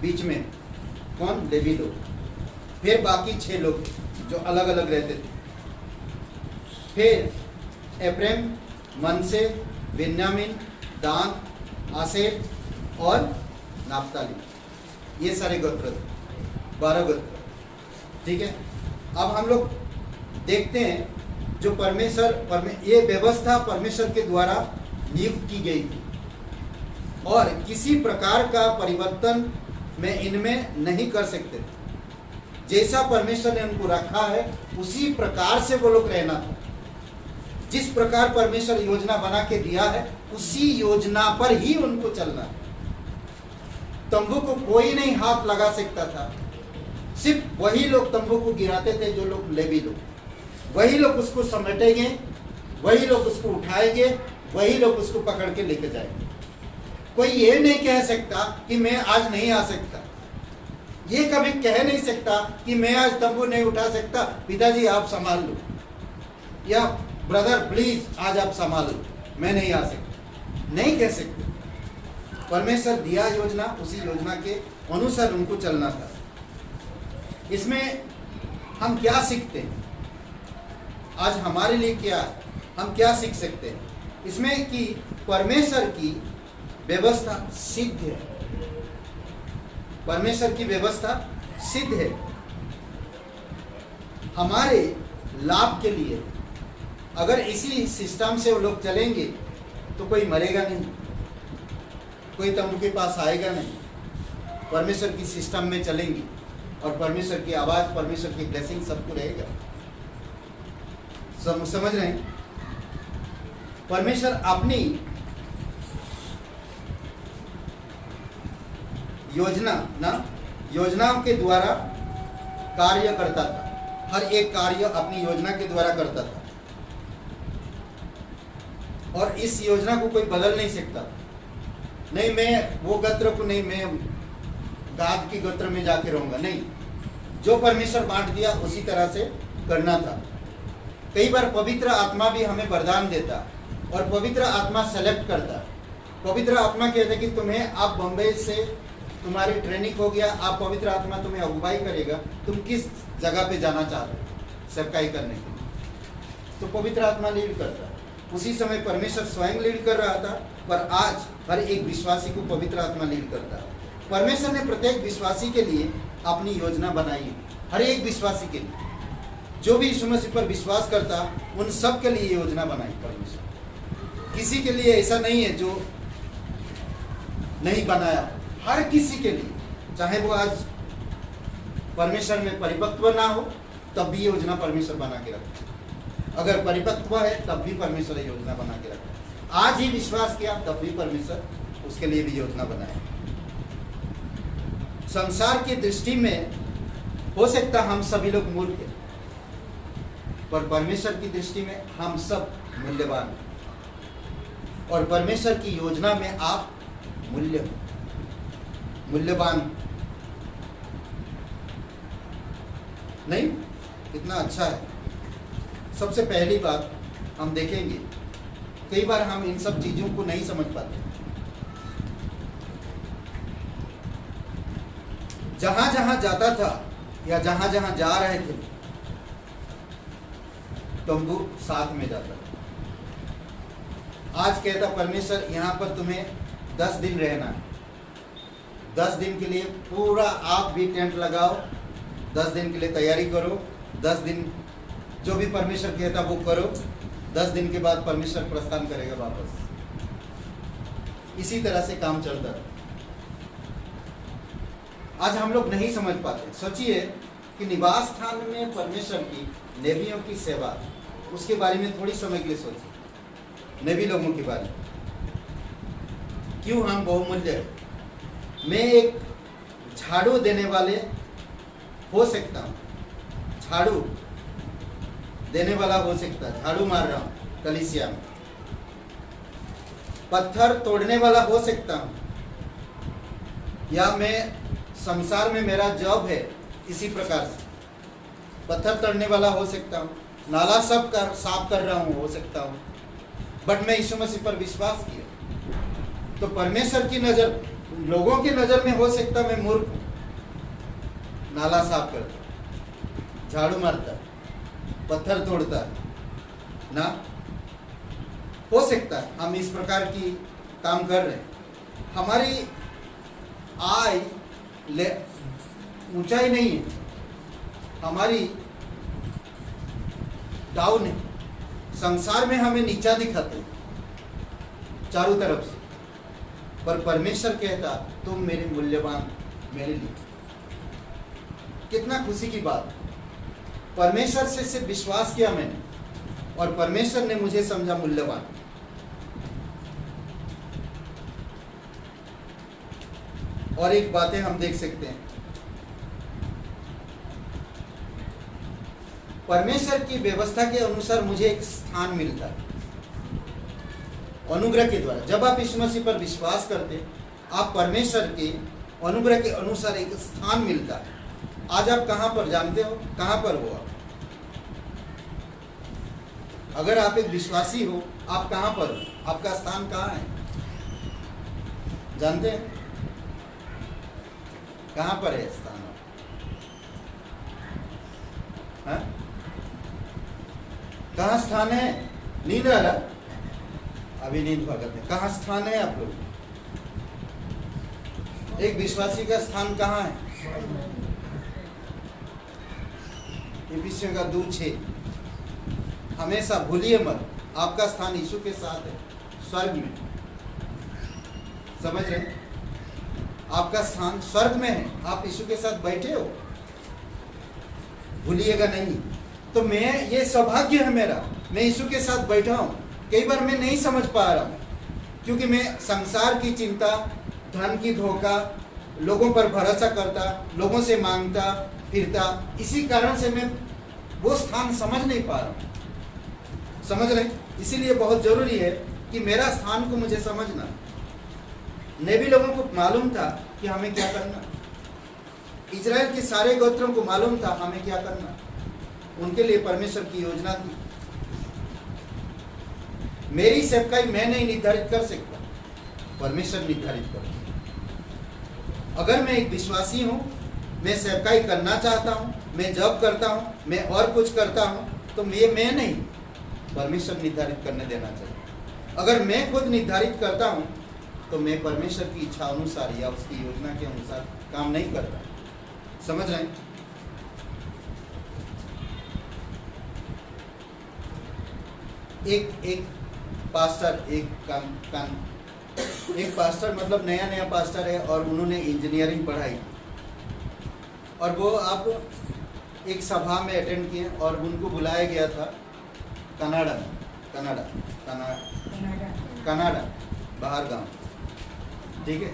बीच में कौन? लेवी लोग। फिर बाकी 6 लोग जो अलग अलग रहते थे। फिर एफ्रेम, मनसे, बिन्यामीन, दान, आसेर और नाफ्ताली, ये सारे गोत्र थे, 12 गोत्र। ठीक है। अब हम लोग देखते हैं जो ये व्यवस्था परमेश्वर के द्वारा नियुक्त की गई थी और किसी प्रकार का परिवर्तन में इनमें नहीं कर सकते थे। जैसा परमेश्वर ने उनको रखा है उसी प्रकार से वो लोग रहना था। जिस प्रकार परमेश्वर योजना बना के दिया है उसी योजना पर ही उनको चलना है। तंबू को कोई नहीं हाथ लगा सकता था। सिर्फ वही लोग तंबू को गिराते थे, जो लोग लेवी लोग। वही लोग उसको समेटेंगे, वही लोग उसको उठाएंगे, वही लोग उसको पकड़ के लेके जाएंगे। कोई ये नहीं कह सकता कि मैं आज नहीं आ सकता। ये कभी कह नहीं सकता कि मैं आज तंबू नहीं उठा सकता, पिताजी आप संभाल लो, या ब्रदर प्लीज आज आप संभाल लो, मैं नहीं आ सकता। नहीं कह सकते। परमेश्वर दिया योजना, उसी योजना के अनुसार उनको चलना था। इसमें हम क्या सीखते हैं? आज हमारे लिए क्या, हम क्या सीख सकते हैं इसमें? कि परमेश्वर की व्यवस्था सिद्ध है। परमेश्वर की व्यवस्था सिद्ध है हमारे लाभ के लिए। अगर इसी सिस्टम से वो लोग चलेंगे तो कोई मरेगा नहीं, कोई तंबू के पास आएगा नहीं। परमेश्वर की सिस्टम में चलेंगे और परमेश्वर की आवाज, परमेश्वर की ब्लेसिंग सबको रहेगा। समझ रहे हैं? परमेश्वर अपनी योजनाओं के द्वारा कार्य करता था। हर एक कार्य अपनी योजना के द्वारा करता था और इस योजना को कोई बदल नहीं सकता। नहीं मैं वो गोत्र को नहीं, मैं गाद की गोत्र में जाके रहूंगा, नहीं। जो परमेश्वर बांट दिया उसी तरह से करना था। कई बार पवित्र आत्मा भी हमें वरदान देता और पवित्र आत्मा सेलेक्ट करता। पवित्र आत्मा कहते कि तुम्हें, आप बम्बई से तुम्हारी ट्रेनिंग हो गया, आप पवित्र आत्मा तुम्हें अगुवाई करेगा, तुम किस जगह पे जाना चाहते हो सेवकाई करने के लिए, तो पवित्र आत्मा लीड करता। उसी समय परमेश्वर स्वयं लीड कर रहा था, पर आज हर एक विश्वासी को पवित्र आत्मा लीड करता है। परमेश्वर ने प्रत्येक विश्वासी के लिए अपनी योजना बनाई है। हर एक विश्वासी के लिए, जो भी यीशु मसीह पर विश्वास करता, उन सब के लिए योजना बनाई परमेश्वर। किसी के लिए ऐसा नहीं है जो नहीं बनाया, हर किसी के लिए। चाहे वो आज परमेश्वर में परिपक्व ना हो तब भी योजना परमेश्वर बना के रखता है। अगर परिपक्व है तब भी परमेश्वर योजना बना के रखता है। आज ही विश्वास किया तब भी परमेश्वर उसके लिए भी योजना बनाए। संसार की दृष्टि में हो सकता हम सभी लोग मूर्ख हैं, पर परमेश्वर की दृष्टि में हम सब मूल्यवान हैं। और परमेश्वर की योजना में आप मूल्यवान नहीं? कितना अच्छा है। सबसे पहली बात हम देखेंगे, कई बार हम इन सब चीजों को नहीं समझ पाते। जहां जहां जाता था या जहां जहां जा रहे थे, तंबू साथ में जाता था। आज कहता परमेश्वर, यहां पर तुम्हें 10 दिन रहना है। 10 दिन के लिए पूरा आप भी टेंट लगाओ, 10 दिन के लिए तैयारी करो। 10 दिन जो भी परमेश्वर कहता वो करो। 10 दिन के बाद परमेश्वर प्रस्थान करेगा वापस। इसी तरह से काम चलता है। आज हम लोग नहीं समझ पाते। सोचिए कि निवास स्थान में परमेश्वर की नेबियों की सेवा, उसके बारे में थोड़ी समय के लिए सोचें। नेबी लोगों के बारे में क्यों हम बहुमूल्य हैं। मैं एक झाड़ू देने वाले हो सकता हूँ, झाड़ू देने वाला हो सकता है, झाड़ू मार रहा हूँ कलीसिया में। पत्थर तोड़ने वाला हो सकता हूँ, या मैं संसार में मेरा जॉब है इसी प्रकार से पत्थर तोड़ने वाला हो सकता हूँ, नाला सब साफ कर रहा हूँ हो सकता हूँ, बट मैं यीशु मसीह पर विश्वास किया तो परमेश्वर की नजर, लोगों की नजर में हो सकता मैं मूर्ख हूँ, नाला साफ करता, झाड़ू मारता, पत्थर तोड़ता ना, हो सकता है हम इस प्रकार की काम कर रहे हैं। हमारी आय ऊंचाई नहीं है, हमारी डाउन है। संसार में हमें नीचा दिखाते हैं चारों तरफ से, पर परमेश्वर कहता तुम मेरे मूल्यवान, मेरे लिए। कितना खुशी की बात। परमेश्वर से सिर्फ विश्वास किया मैंने और परमेश्वर ने मुझे समझा मूल्यवान। और एक बातें हम देख सकते हैं, परमेश्वर की व्यवस्था के अनुसार मुझे एक स्थान मिलता है अनुग्रह के द्वारा। जब आप यीशु मसीह पर विश्वास करते, आप परमेश्वर के अनुग्रह के अनुसार एक स्थान मिलता है। आज आप कहां पर जानते हो, कहां पर हो आप? अगर आप एक विश्वासी हो, आप कहां पर हो? आपका स्थान कहां है जानते हैं? कहां पर है स्थान? हाँ? कहां स्थान है? नींद आ रहा? अभी नींद भगत है। कहां स्थान है आप लोग? एक विश्वासी का स्थान कहां है? इफिसियों का 2:6। हमेशा भूलिए मत, आपका स्थान यीशु के साथ है स्वर्ग में। समझ रहे हैं? आपका स्थान स्वर्ग में है, आप यीशु के साथ बैठे हो, भूलिएगा नहीं। तो मैं, ये सौभाग्य है मेरा, मैं यीशु के साथ बैठा हूं। कई बार मैं नहीं समझ पा रहा हूं क्योंकि मैं संसार की चिंता, धन की धोखा, लोगों पर भरोसा करता, लोगों से मांगता फिरता, इसी कारण से मैं वो स्थान समझ नहीं पा रहा हूं। समझ रहे? इसीलिए बहुत जरूरी है कि मेरा स्थान को मुझे समझना। नेबी लोगों को मालूम था कि हमें क्या करना, इजराइल के सारे गोत्रों को मालूम था हमें क्या करना। उनके लिए परमेश्वर की योजना थी। मेरी सेवकाई मैं नहीं निर्धारित कर सकता, परमेश्वर निर्धारित कर। अगर मैं एक विश्वासी हूं, मैं सेवकाई करना चाहता हूं, मैं जॉब करता हूं, मैं और कुछ करता हूं, तो मैं नहीं, परमेश्वर निर्धारित करने देना चाहिए। अगर मैं खुद निर्धारित करता हूं तो मैं परमेश्वर की इच्छा अनुसार या उसकी योजना के अनुसार काम नहीं करता। समझ रहे हैं? एक पास्टर, एक पास्टर मतलब नया पास्टर है और उन्होंने इंजीनियरिंग पढ़ाई, और वो आप एक सभा में अटेंड किए और उनको बुलाया गया था कनाडा बाहर गांव, ठीक है।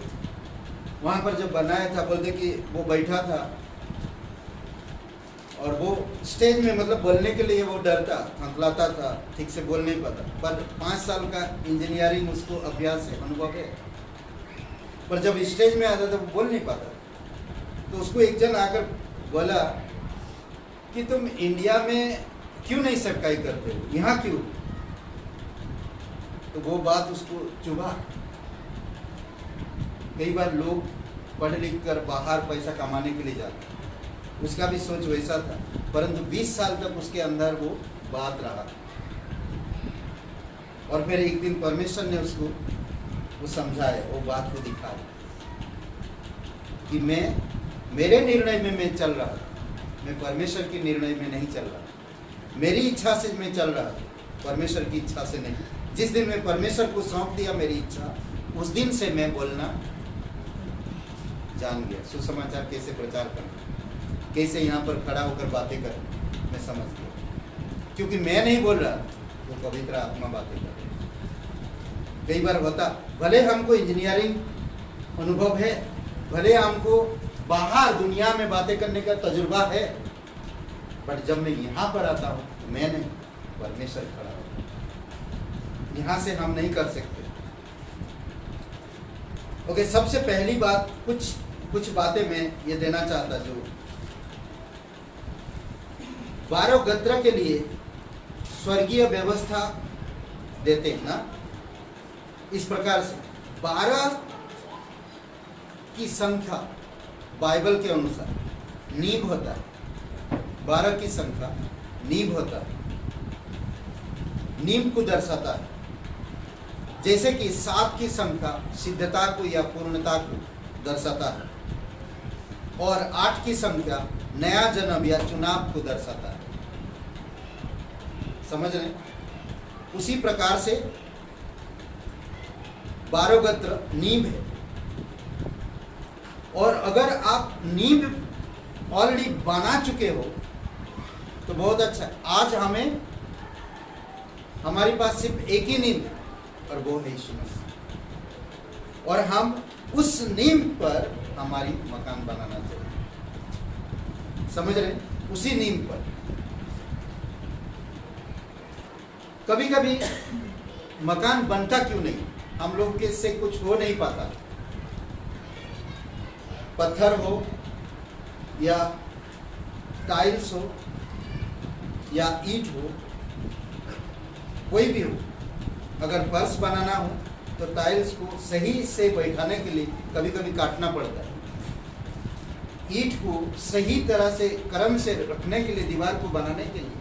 वहाँ पर जब बनाया था, बोलते कि वो बैठा था और वो स्टेज में मतलब बोलने के लिए वो डरता, हंकलाता था, ठीक से बोल नहीं पाता। पर 5 साल का इंजीनियरिंग उसको अभ्यास है, अनुभव है, पर जब स्टेज में आता था वो बोल नहीं पाता। तो उसको एक जन आकर बोला कि तुम इंडिया में क्यों नहीं सेवकाई करते हो, यहाँ क्यों? तो वो बात उसको चुभा। कई बार लोग पढ़ लिख कर बाहर पैसा कमाने के लिए जाते, उसका भी सोच वैसा था, परंतु 20 साल तक उसके अंदर वो बात रहा। और फिर एक दिन परमेश्वर ने उसको वो समझाया, वो बात को दिखाया कि मैं मेरे निर्णय में मैं चल रहा था, मैं परमेश्वर के निर्णय में नहीं चल रहा। मेरी इच्छा से मैं चल रहा था, परमेश्वर की इच्छा से नहीं। जिस दिन मैं परमेश्वर को सौंप दिया मेरी इच्छा, उस दिन से मैं बोलना जान गया, सुसमाचार कैसे प्रचार करना। कैसे यहाँ पर खड़ा होकर बातें कर, मैं समझ गया। क्योंकि मैं नहीं बोल रहा, वो पवित्र आत्मा बातें कर रही है। कई बार होता, भले हमको इंजीनियरिंग अनुभव है, भले हमको बाहर दुनिया में बातें करने का तजुर्बा है, बट जब मैं यहाँ पर आता हूँ तो मैं नहीं, परमेश्वर खड़ा हो। यहाँ से हम नहीं कर सकते। ओके, सबसे पहली बात, कुछ बातें मैं ये देना चाहता, जो 12 गोत्र के लिए स्वर्गीय व्यवस्था देते हैं ना, इस प्रकार से 12 की संख्या बाइबल के अनुसार नींव होता है। 12 की संख्या नींव होता है, नींव को दर्शाता है। जैसे कि 7 की संख्या सिद्धता को या पूर्णता को दर्शाता है, और 8 की संख्या नया जन्म या चुनाव को दर्शाता है। समझ रहे? उसी प्रकार से 12 गोत्र नींव है। और अगर आप नींव ऑलरेडी बना चुके हो तो बहुत अच्छा है। आज हमारे पास सिर्फ एक ही नींव है, और वो है यीशु मसीह। और हम उस नींव पर हमारी मकान बनाना चाहिए। समझ रहे? उसी नींव पर। कभी कभी मकान बनता क्यों नहीं? हम लोग के से कुछ हो नहीं पाता। पत्थर हो या टाइल्स हो या ईंट हो, कोई भी हो, अगर फर्श बनाना हो तो टाइल्स को सही से बैठाने के लिए कभी कभी काटना पड़ता है। ईंट को सही तरह से क्रम से रखने के लिए, दीवार को बनाने के लिए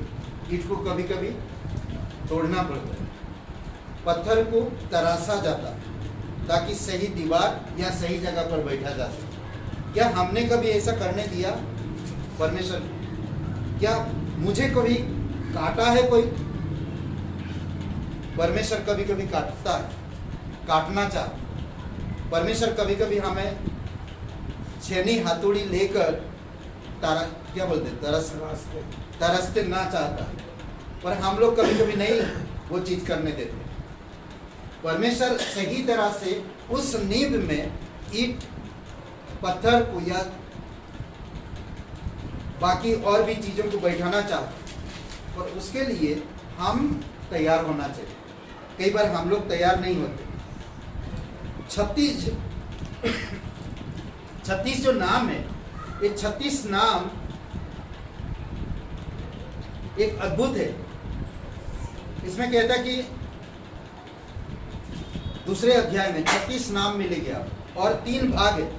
ईंट को कभी कभी तोड़ना पड़ता है। पत्थर को तराशा जाता है ताकि सही दीवार या सही जगह पर बैठा जा सके। क्या हमने कभी ऐसा करने दिया परमेश्वर? क्या मुझे कभी काटा है कोई? परमेश्वर कभी कभी काटता है, काटना चाहता। परमेश्वर कभी कभी हमें छेनी हथौड़ी लेकर क्या बोलते, तरसते ना चाहता, पर हम लोग कभी कभी नहीं वो चीज करने देते। परमेश्वर सही तरह से उस नींव में ईंट, पत्थर को या बाकी और भी चीजों को बैठाना चाहते, और उसके लिए हम तैयार होना चाहिए। कई बार हम लोग तैयार नहीं होते। 36 जो नाम है, ये 36 नाम एक अद्भुत है। इसमें कहता है कि दूसरे अध्याय में 36 नाम मिलेंगे आप, और 3 भाग है।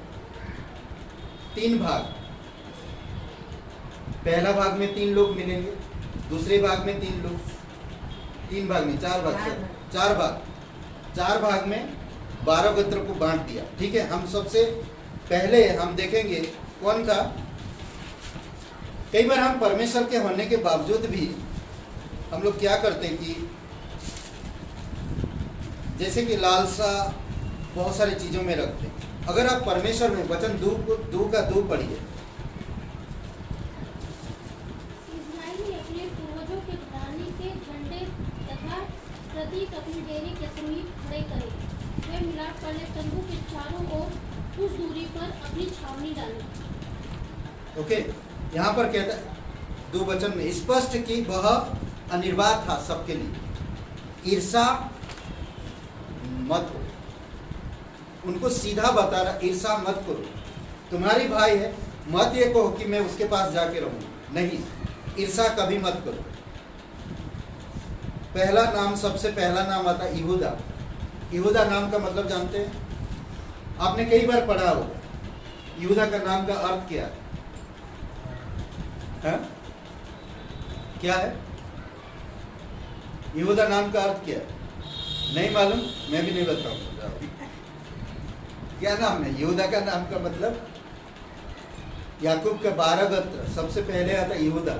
3 भाग, पहला भाग में 3 लोग मिलेंगे, दूसरे भाग में 3 लोग, 3 भाग में 4 भाग, 4 भाग में 12 गोत्र को बांट दिया। ठीक है, हम सबसे पहले हम देखेंगे कौन था। कई बार हम परमेश्वर के होने के बावजूद भी हम लोग क्या करते हैं कि जैसे कि लालसा बहुत सारी चीजों में रखते हैं। अगर आप परमेश्वर में वचन 2 पढ़िए। इस्राएली अपने पूर्वजों के घराने के झंडे तथा प्रतीक अपनी डेरे के समीप खड़े करें। वे मिलाप वाले तंबू के चारों ओर कुछ दूरी पर अपनी छावनी डालें। ओके, यहाँ पर कहता है 2 वचन में स्पष्ट कि वह अनिर्वाय था सबके लिए। ईर्षा मत हो, उनको सीधा बता रहा, ईर्षा मत करो। तुम्हारी भाई है, मत ये कहो कि मैं उसके पास जाके रहूं, नहीं, ईर्षा कभी मत करो। पहला नाम, सबसे पहला नाम आता यहूदा। यहूदा नाम का मतलब जानते हैं? आपने कई बार पढ़ा हो। यहूदा का नाम का अर्थ क्या है? क्या है यहूदा नाम का अर्थ? क्या है? नहीं मालूम? मैं भी नहीं बताऊंगा। क्या नाम है यहूदा का? नाम का मतलब याकूब का 12 गोत्र, सबसे पहले आता यहूदा।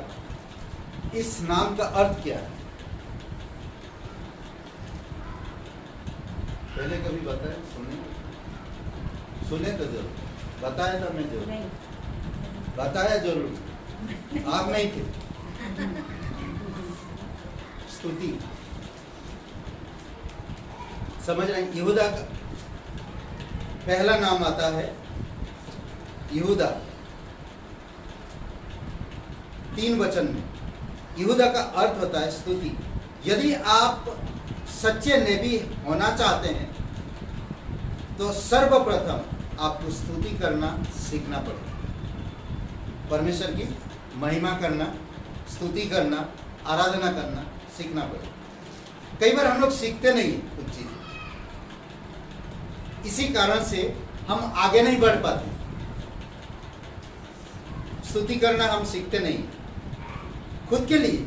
इस नाम का अर्थ क्या है? पहले कभी बताए? सुने तो जरूर बताया था मैं जरूर। बताया जरूर, आप नहीं थे। स्तुति, समझ रहे हैं? यहूदा का पहला नाम आता है यहूदा, 3 वचन में। यहूदा का अर्थ होता है स्तुति। यदि आप सच्चे नबी होना चाहते हैं तो सर्वप्रथम आपको स्तुति करना सीखना पड़ेगा। परमेश्वर की महिमा करना, स्तुति करना, आराधना करना सीखना पड़ेगा। कई बार हम लोग सीखते नहीं कुछ चीजें, इसी कारण से हम आगे नहीं बढ़ पाते। स्तुति करना हम सीखते नहीं, खुद के लिए,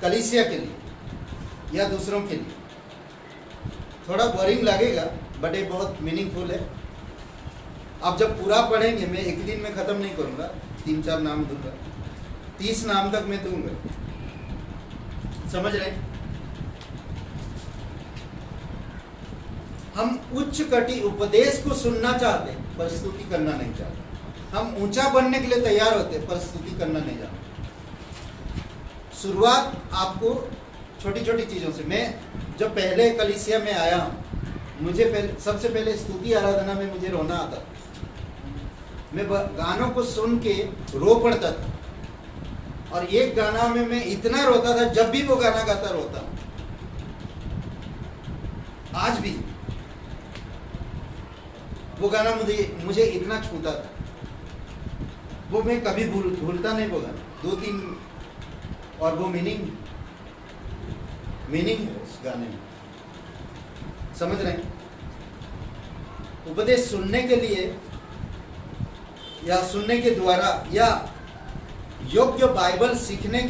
कलीसिया के लिए या दूसरों के लिए। थोड़ा बोरिंग लगेगा बट ये बहुत मीनिंगफुल है। आप जब पूरा पढ़ेंगे, मैं एक दिन में खत्म नहीं करूंगा, 3-4 नाम दूंगा, 30 नाम तक मैं दूंगा। समझ रहे हैं? हम उच्च कटी उपदेश को सुनना चाहते हैं पर स्तुति करना नहीं चाहते। हम ऊंचा बनने के लिए तैयार होते हैं पर स्तुति करना नहीं जानते। शुरुआत आपको छोटी छोटी चीजों से। मैं जब पहले कलीसिया में आया हूं, मुझे सबसे पहले स्तुति आराधना में मुझे रोना आता था। मैं गानों को सुन के रो पड़ता था, और एक गाना में मैं इतना रोता था, जब भी वो गाना गाता रोता हूं। आज भी वो गाना मुझे इतना छूता था, वो मैं कभी भूलता नहीं वो गाना। 2-3 और वो मीनिंग है उस गाने में। समझ रहे हैं? उपदेश सुनने के लिए या सुनने के द्वारा या योग्य बाइबल सीखने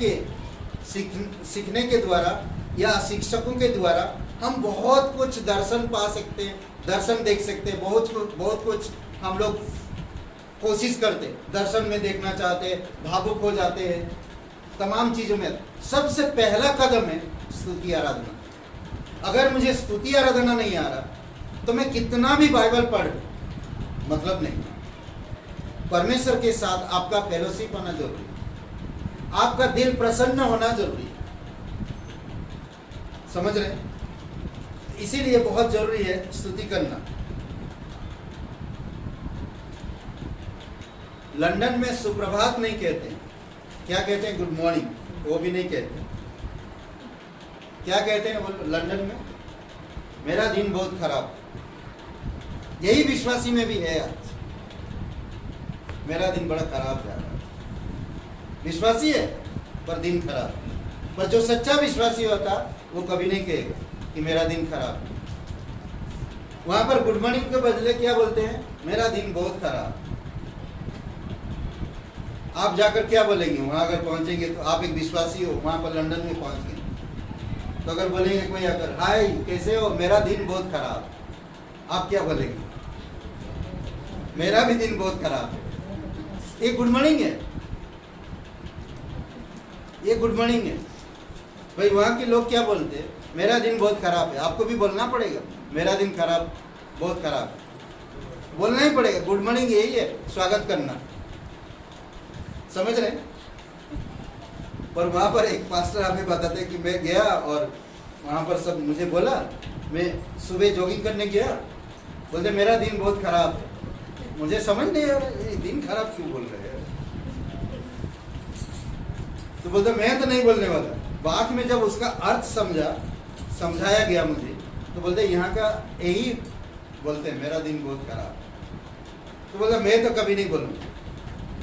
के द्वारा या शिक्षकों के द्वारा हम बहुत कुछ दर्शन पा सकते हैं, दर्शन देख सकते हैं। बहुत कुछ हम लोग कोशिश करते, दर्शन में देखना चाहते हैं, भावुक हो जाते हैं तमाम चीजों में। सबसे पहला कदम है स्तुति आराधना। अगर मुझे स्तुति आराधना नहीं आ रहा तो मैं कितना भी बाइबल पढ़ मतलब नहीं। परमेश्वर के साथ आपका फेलोशिप होना जरूरी है, आपका दिल प्रसन्न होना जरूरी है। समझ रहे हैं? इसीलिए बहुत जरूरी है स्तुति करना। लंदन में सुप्रभात नहीं कहते, क्या कहते हैं? गुड मॉर्निंग, वो भी नहीं कहते। क्या कहते हैं वो लंदन में? मेरा दिन बहुत खराब। यही विश्वासी में भी है आज, मेरा दिन बड़ा खराब जा रहा है। विश्वासी है पर दिन खराब। पर जो सच्चा विश्वासी होता वो कभी नहीं कहेगा कि मेरा दिन खराब। वहां पर गुड मॉर्निंग के बदले क्या बोलते हैं? मेरा दिन बहुत खराब। आप जाकर क्या बोलेंगे वहां अगर पहुंचेंगे तो? आप एक विश्वासी हो, वहां पर लंदन में पहुंच गए तो अगर बोलेंगे कोई आकर, हाय कैसे हो, मेरा दिन बहुत खराब, आप क्या बोलेंगे? मेरा भी दिन बहुत खराब है। ये गुड मॉर्निंग है, ये गुड मॉर्निंग है। भाई वहां के लोग क्या बोलते हैं? मेरा दिन बहुत खराब है। आपको भी बोलना पड़ेगा, मेरा दिन खराब, बहुत खराब है। बोलना ही पड़ेगा। गुड मॉर्निंग यही है, स्वागत करना। समझ रहे? पर वहां पर एक पास्टर हमें बताते कि मैं गया और वहां पर सब मुझे बोला, मैं सुबह जॉगिंग करने गया, बोलते मेरा दिन बहुत खराब है। मुझे समझ नहीं आ रहा ये दिन खराब क्यों बोल रहे हैं। तो बोलते मैं तो नहीं बोलने वाला। बाद में जब उसका अर्थ समझाया गया मुझे, तो बोलते यहाँ का यही बोलते हैं, मेरा दिन बहुत खराब। तो बोलता मैं तो कभी नहीं बोलूँगा,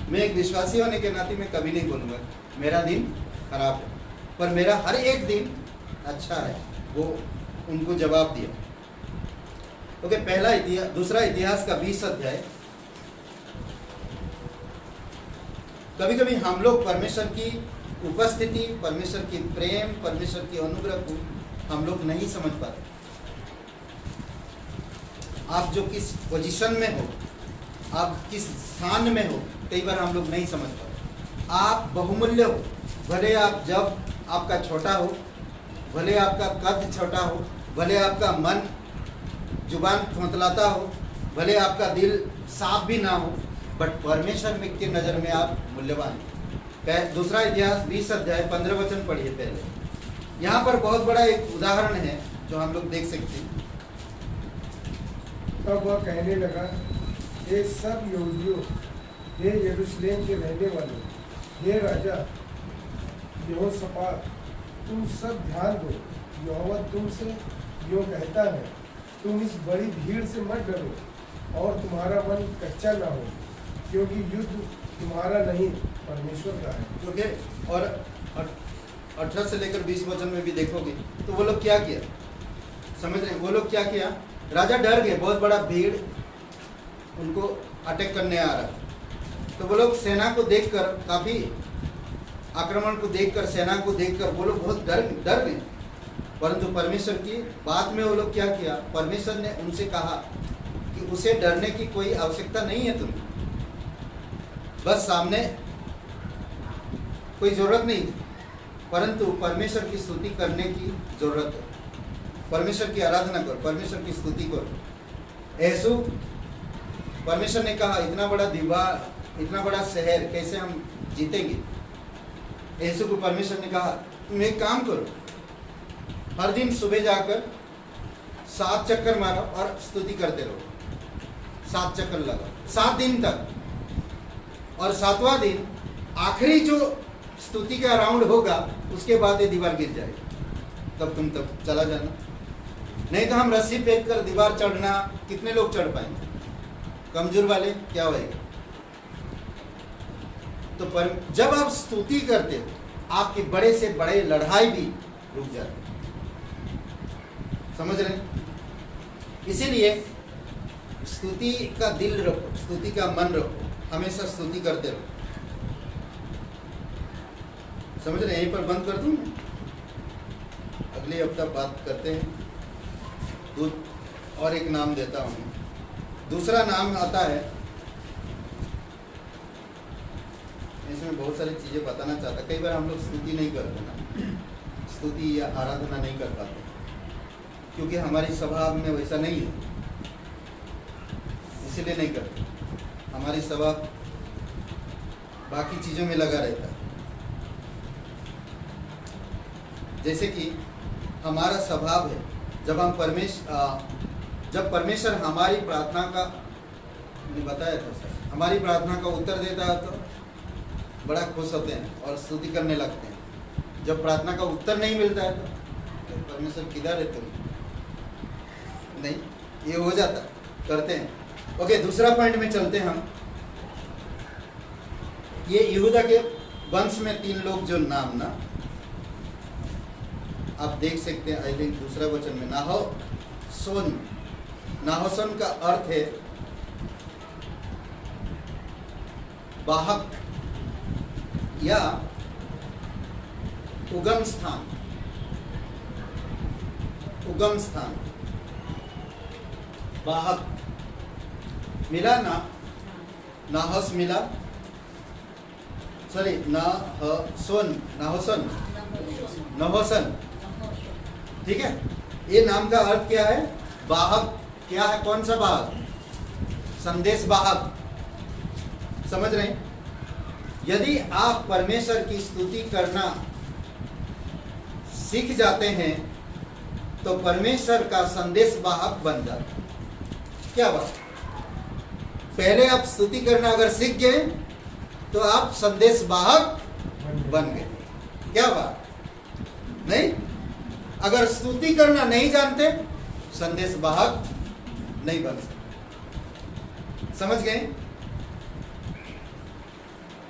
मैं एक विश्वासी होने के नाते मैं कभी नहीं बोलूँगा मेरा दिन खराब है, पर मेरा हर एक दिन अच्छा है। वो उनको जवाब दिया। ओके, पहला इतिहास। दूसरा इतिहास का 20 अध्याय। कभी कभी हम लोग परमेश्वर की उपस्थिति, परमेश्वर की प्रेम, परमेश्वर की अनुग्रह को हम लोग नहीं समझ पाते। आप जो किस पोजीशन में हो, आप किस स्थान में हो, कई बार हम लोग नहीं समझ पाते। आप बहुमूल्य हो, भले आप जब आपका छोटा हो, भले आपका कद छोटा हो, भले आपका मन जुबान थोतलाता हो, भले आपका दिल साफ भी ना हो, बट परमेश्वर में की नजर में आप मूल्यवान हैं। दूसरा इतिहास 20 अध्याय 15 वचन पढ़िए पहले। यहाँ पर बहुत बड़ा एक उदाहरण है जो हम लोग देख सकते हैं। तब वह कहने लगा, हे सब यहूदियों, हे यरूशलेम के रहने वालों, हे राजा यहोशापात, तुम सब ध्यान दो। यहोवा तुमसे यूँ कहता है, तुम इस बड़ी भीड़ से मत डरो और तुम्हारा मन कच्चा ना हो, क्योंकि युद्ध तुम्हारा नहीं परमेश्वर का है। क्योंकि और 18 से लेकर 20 वचन में भी देखोगे तो वो लोग क्या किया, समझ रहे हैं? वो लोग क्या किया, राजा डर गए, बहुत बड़ा भीड़ उनको अटैक करने आ रहा। तो वो लोग सेना को देखकर, काफी आक्रमण को देखकर, सेना को देखकर वो लोग बहुत डर गए। परंतु परमेश्वर की बात में वो लोग क्या किया, परमेश्वर ने उनसे कहा कि उसे डरने की कोई आवश्यकता नहीं है, तुम्हें बस सामने कोई जरूरत नहीं, परंतु परमेश्वर की स्तुति करने की जरूरत है। परमेश्वर की आराधना करो, परमेश्वर की स्तुति करो। यीशु, परमेश्वर ने कहा इतना बड़ा दीवार, इतना बड़ा शहर कैसे हम जीतेंगे। यीशु को परमेश्वर ने कहा तुम एक काम करो, हर दिन सुबह जाकर 7 चक्कर मारो और स्तुति करते रहो। 7 चक्कर लगाओ 7 दिन तक, और 7वां दिन आखिरी जो स्तुति का राउंड होगा उसके बाद ये दीवार गिर जाएगी, तब चला जाना। नहीं तो हम रस्सी फेंक कर दीवार चढ़ना, कितने लोग चढ़ पाएंगे? कमजोर वाले, क्या होएगा? तो जब आप स्तुति करते हो आपके बड़े से बड़े लड़ाई भी रुक जाते, समझ रहे हैं? इसीलिए स्तुति का दिल रखो, स्तुति का मन रखो, हमेशा स्तुति करते रहो। समझ रहे हैं? यहीं पर बंद कर दूं, अगले हफ्ता बात करते हैं। और एक नाम देता हूं, दूसरा नाम आता है, इसमें बहुत सारी चीजें बताना चाहता। कई बार हम लोग स्तुति नहीं करते ना, स्तुति या आराधना नहीं कर पाते क्योंकि हमारी स्वभाव में वैसा नहीं है, इसीलिए नहीं करते। हमारी स्वभाव बाकी चीजों में लगा रहता है। जैसे कि हमारा स्वभाव है, जब परमेश्वर हमारी प्रार्थना का, मैंने बताया था सर, हमारी प्रार्थना का उत्तर देता है तो बड़ा खुश होते हैं और स्तुति करने लगते हैं। जब प्रार्थना का उत्तर नहीं मिलता है तो परमेश्वर किधर है तुम, नहीं, ये हो जाता, करते हैं। ओके, दूसरा पॉइंट में चलते हैं हम। ये यहूदा के वंश में 3 लोग जो नाम ना आप देख सकते हैं, आई थिंक दूसरा वचन में, नाहोशोन। नाहोशोन का अर्थ है वाहक या उगम स्थान, उगम स्थान, वाहक। मिला ना, नाहस मिला, सॉरी, नाहोशोन, नाहोशोन, नहोशन, ठीक है। ये नाम का अर्थ क्या है? वाहक। क्या है? कौन सा वाहक? संदेश वाहक। समझ रहे हैं? यदि आप परमेश्वर की स्तुति करना सीख जाते हैं तो परमेश्वर का संदेश वाहक बन जाते। क्या बात? पहले आप स्तुति करना अगर सीख गए तो आप संदेश वाहक बन गए। क्या बात? नहीं, अगर स्तुति करना नहीं जानते संदेश वाहक नहीं बन सकते। समझ गए?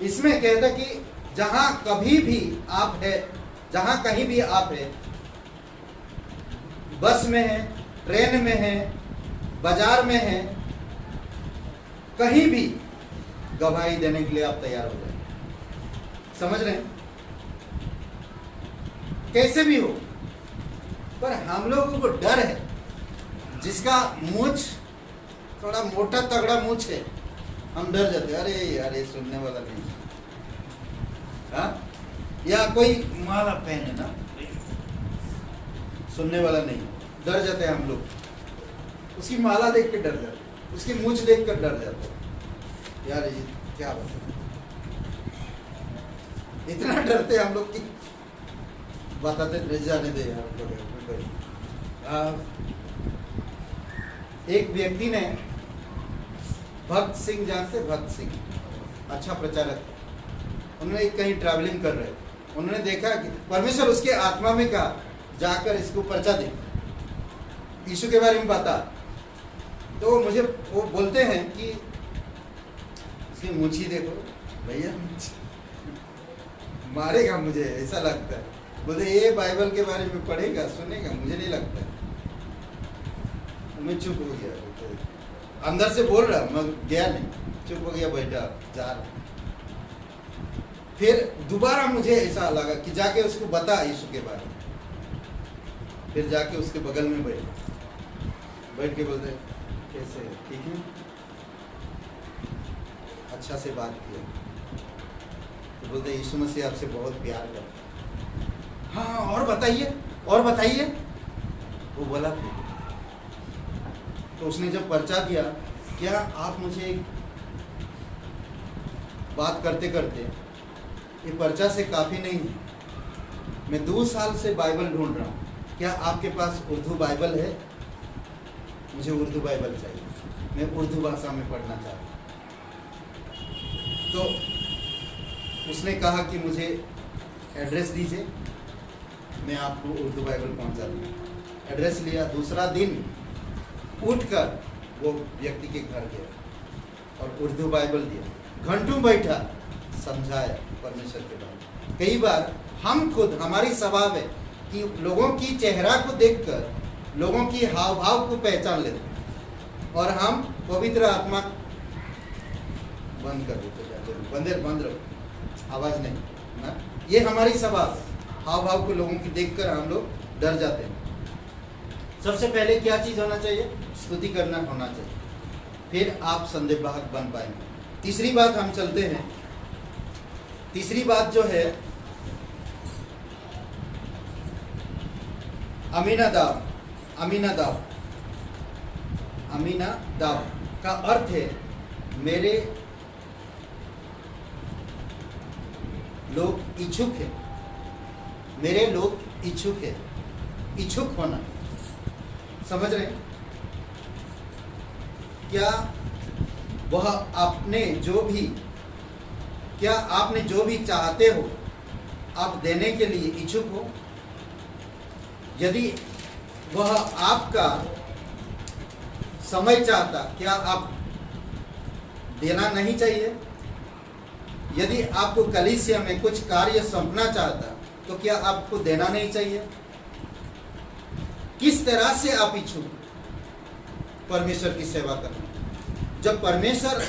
इसमें कहता कि जहां कभी भी आप है, जहां कहीं भी आप है, बस में है, ट्रेन में है, बाजार में है, कहीं भी गवाही देने के लिए आप तैयार हो जाए। समझ रहे हैं? कैसे भी हो, पर हम लोगों को डर है, जिसका मूंछ थोड़ा मोटा तगड़ा मूंछ है, हम डर जाते हैं, अरे यार ये सुनने वाला नहीं, हाँ? या कोई माला पहने ना, सुनने वाला नहीं, डर जाते हैं हम लोग। उसकी माला देख के डर जाते, उसकी मूंछ देख कर डर जाते। यार ये क्या बता, इतना डरते हम लोग कि बताते नहीं, जाने दे यार हम लोग। एक व्यक्ति ने, भक्त सिंह जानते, भक्त सिंह अच्छा प्रचारक, उन्होंने कहीं ट्रैवलिंग कर रहे, उन्होंने देखा कि परमेश्वर उसके आत्मा में कहा जाकर इसको पर्चा दे, यीशु के बारे में बता। तो मुझे वो बोलते हैं कि इसकी मुछी देखो भैया, मारेगा मुझे ऐसा लगता है। बोलते ये बाइबल के बारे में पढ़ेगा सुनेगा, मुझे नहीं लगता है। मैं चुप हो गया, अंदर से बोल रहा मैं गया नहीं, चुप हो गया, बैठा जा रहा। फिर दोबारा मुझे ऐसा लगा कि जाके उसको बता यीशु के बारे में। फिर जाके उसके बगल में बैठ के बोलते कैसे, ठीक है, अच्छा से बात किया। तो बोलते यीशु मसीह आपसे बहुत प्यार करता। हाँ और बताइए, और बताइए। वो बोला फिर तो उसने जब पर्चा दिया, क्या आप मुझे एक बात करते करते, ये पर्चा से काफ़ी नहीं है, मैं 2 साल से बाइबल ढूंढ रहा हूँ, क्या आपके पास उर्दू बाइबल है? मुझे उर्दू बाइबल चाहिए, मैं उर्दू भाषा में पढ़ना चाहता हूँ। तो उसने कहा कि मुझे एड्रेस दीजिए, मैं आपको उर्दू बाइबल पहुँचा दूँगा। एड्रेस लिया, दूसरा दिन उठकर वो व्यक्ति के घर गया और उर्दू बाइबल दिया, घंटों बैठा समझाया परमेश्वर के बारे में। कई बार हम खुद, हमारी स्वभाव है कि लोगों की चेहरा को देखकर लोगों की हाव भाव को पहचान लेते हैं और हम पवित्र आत्मा बंद कर देते, बंद रहो, आवाज नहीं ना, ये हमारी स्वभाव, हाव भाव को लोगों की देखकर हम लोग डर जाते हैं। सबसे पहले क्या चीज होना चाहिए? स्तुति करना होना चाहिए, फिर आप संदेशवाहक बन पाएंगे। तीसरी बात हम चलते हैं, तीसरी बात जो है अमीनादाब। अमीनादाब का अर्थ है मेरे लोग इच्छुक है, मेरे लोग इच्छुक है, इच्छुक होना, समझ रहे हैं? क्या वह आपने जो भी, क्या आपने जो भी चाहते हो आप देने के लिए इच्छुक हो? यदि वह आपका समय चाहता, क्या आप देना नहीं चाहिए? यदि आपको कलीसिया में कुछ कार्य सौंपना चाहता, तो क्या आपको देना नहीं चाहिए? किस तरह से आप इच्छुक परमेश्वर की सेवा करना? जब परमेश्वर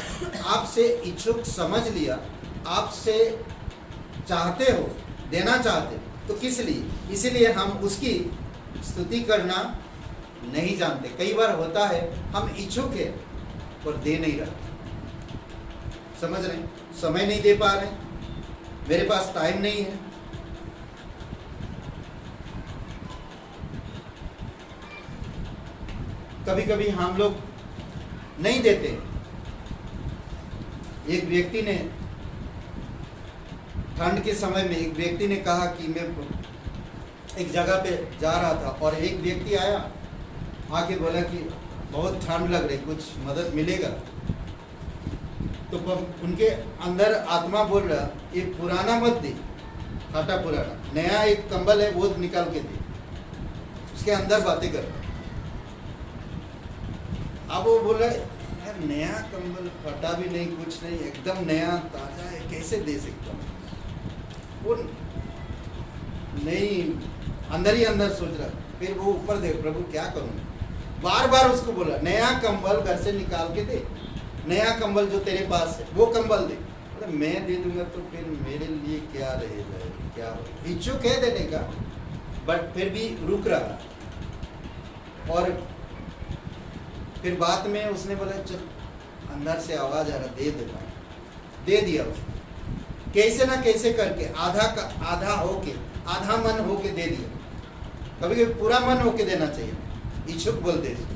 आपसे इच्छुक समझ लिया, आपसे चाहते हो, देना चाहते, तो किस लिए? इसलिए हम उसकी स्तुति करना नहीं जानते। कई बार होता है हम इच्छुक है और दे नहीं रहे, समझ रहे? समय नहीं दे पा रहे, मेरे पास टाइम नहीं है। कभी कभी हम लोग नहीं देते। एक व्यक्ति ने, ठंड के समय में एक व्यक्ति ने कहा कि मैं एक जगह पे जा रहा था और एक व्यक्ति आया, आके बोला कि बहुत ठंड लग रही, कुछ मदद मिलेगा? तो उनके अंदर आत्मा बोल रहा, ये पुराना मत दे, फटा पुराना, नया एक कंबल है वो निकाल के दे। उसके अंदर बातें कर। अब वो बोला यार नया कंबल, फटा भी नहीं, कुछ नहीं, एकदम नया ताजा है, कैसे दे सकता हूँ? वो नहीं, अंदर ही अंदर सोच रहा। फिर वो ऊपर देख, प्रभु क्या करूँ? बार बार उसको बोला नया कंबल घर से निकाल के दे, नया कंबल जो तेरे पास है वो कंबल दे। तो मैं दे दूंगा तो फिर मेरे लिए क्या रहेगा? क्या हो? इच्छुक है देने का, बट फिर भी रुक रहा। और फिर बाद में उसने बोला चल, अंदर से आवाज आ रहा, दे देता, दे दिया उसने। कैसे ना कैसे करके आधा होके, आधा मन होके दे दिया। कभी कभी पूरा मन होके देना चाहिए, इच्छुक बोलते इसको,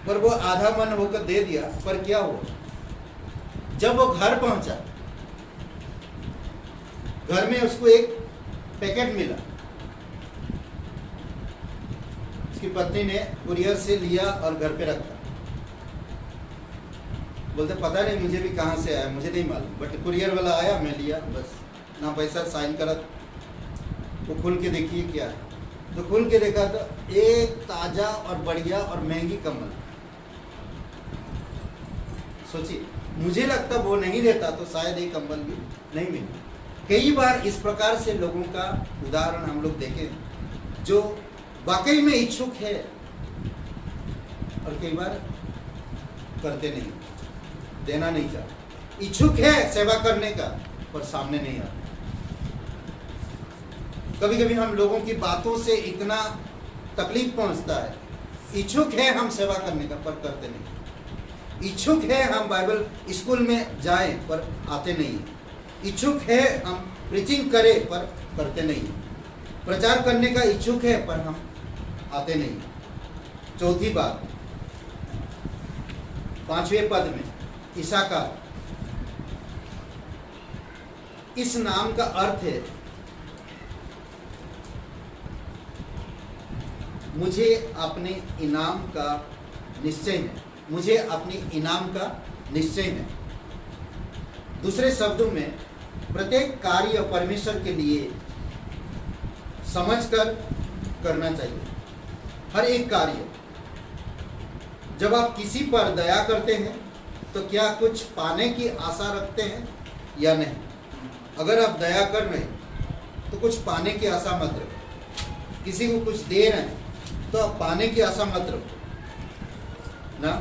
पर वो आधा मन होकर दे दिया। पर क्या हुआ? जब वो घर पहुंचा, घर में उसको एक पैकेट मिला, उसकी पत्नी ने कुरियर से लिया और घर पे रखा। बोलते पता नहीं मुझे भी कहाँ से आया, मुझे नहीं मालूम, बट कुरियर वाला आया, मैं लिया, बस ना पैसा, साइन करा। वो खुल के देखिए क्या है, तो खुल के देखा तो एक ताजा और बढ़िया और महंगी कम्बल। सोचिए, मुझे लगता वो नहीं देता तो शायद ये कम्बल भी नहीं मिलता। कई बार इस प्रकार से लोगों का उदाहरण हम लोग देखें जो वाकई में इच्छुक है और कई बार करते नहीं, देना नहीं चाहते। इच्छुक है सेवा करने का पर सामने नहीं आता। कभी कभी हम लोगों की बातों से इतना तकलीफ पहुंचता है। इच्छुक है हम सेवा करने का पर करते नहीं। इच्छुक है हम बाइबल स्कूल में जाएं पर आते नहीं। इच्छुक है हम प्रीचिंग करें पर करते नहीं। प्रचार करने का इच्छुक है पर हम आते नहीं। चौथी बात, 5वें पद में इसाकार, इस नाम का अर्थ है मुझे अपने इनाम का निश्चय है। मुझे अपने इनाम का निश्चय है। दूसरे शब्दों में प्रत्येक कार्य परमेश्वर के लिए समझकर करना चाहिए। हर एक कार्य, जब आप किसी पर दया करते हैं तो क्या कुछ पाने की आशा रखते हैं या नहीं? अगर आप दया कर रहे हैं तो कुछ पाने की आशा मत रखो। किसी को कुछ दे रहे हैं तो आप पाने की आशा मत रखो ना।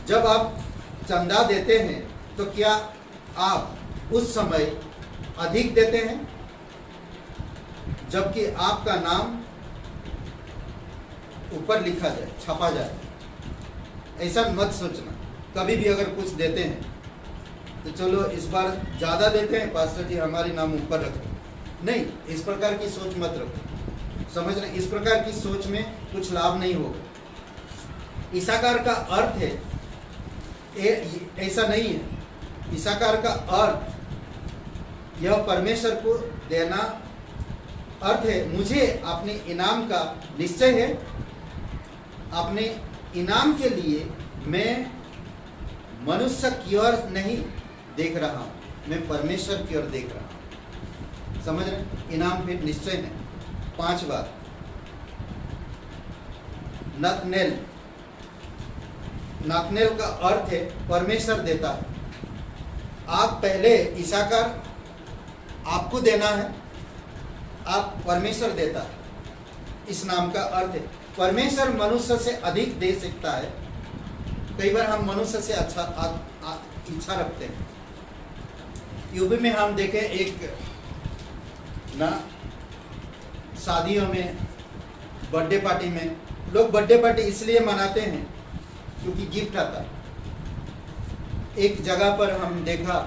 जब आप चंदा देते हैं तो क्या आप उस समय अधिक देते हैं जबकि आपका नाम ऊपर लिखा जाए, छापा जाए? ऐसा मत सोचना। कभी भी अगर कुछ देते हैं तो चलो इस बार ज़्यादा देते हैं पास्टर जी, हमारी नाम ऊपर रखो। नहीं, इस प्रकार की सोच मत रखो। समझ रहे? इस प्रकार की सोच में कुछ लाभ नहीं होगा। इसाकार का अर्थ है ऐसा नहीं है। इसाकार का अर्थ यह परमेश्वर को देना अर्थ है। मुझे अपने इनाम का निश्चय है। अपने इनाम के लिए मैं मनुष्य की ओर नहीं देख रहा हूं, मैं परमेश्वर की ओर देख रहा हूं। समझ रहे? इनाम फिर निश्चय है। 5 बार नतनेल, नतनेल का अर्थ है परमेश्वर देता है। आप पहले इसाकार आपको देना है, आप परमेश्वर देता है। इस नाम का अर्थ है परमेश्वर मनुष्य से अधिक दे सकता है। कई बार हम मनुष्य से अच्छा इच्छा रखते हैं। यूपी में हम देखें एक ना शादियों में, बर्थडे पार्टी में, लोग बर्थडे पार्टी इसलिए मनाते हैं क्योंकि गिफ्ट आता है। एक जगह पर हम देखा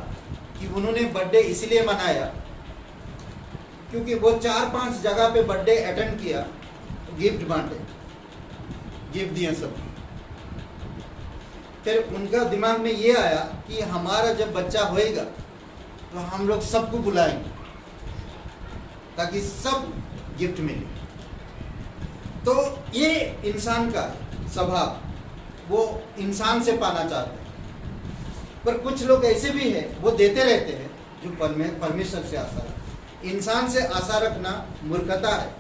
कि उन्होंने बर्थडे इसलिए मनाया क्योंकि वो 4-5 जगह पे बर्थडे अटेंड किया, गिफ्ट बांटे, गिफ्ट दिए सब। फिर उनका दिमाग में ये आया कि हमारा जब बच्चा होएगा तो हम लोग सबको बुलाएंगे ताकि सब गिफ्ट मिले। तो ये इंसान का स्वभाव, वो इंसान से पाना चाहते हैं। पर कुछ लोग ऐसे भी हैं, वो देते रहते हैं जो परमेश्वर से आशा रखते। इंसान से आशा रखना मूर्खता है।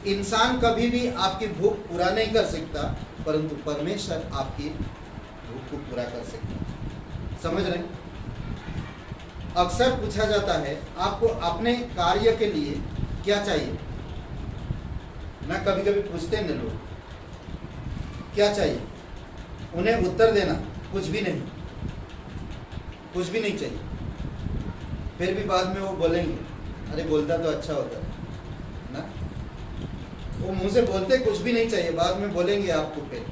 इंसान कभी भी आपकी भूख पूरा नहीं कर सकता, परंतु परमेश्वर आपकी भूख को पूरा कर सकता है। समझ रहे हैं? अक्सर पूछा जाता है आपको अपने कार्य के लिए क्या चाहिए? ना कभी कभी पूछते हैं ना लोग क्या चाहिए, उन्हें उत्तर देना कुछ भी नहीं, कुछ भी नहीं चाहिए। फिर भी बाद में वो बोलेंगे अरे बोलता तो अच्छा होता ना। वो मुंह से बोलते कुछ भी नहीं चाहिए, बाद में बोलेंगे आपको फिर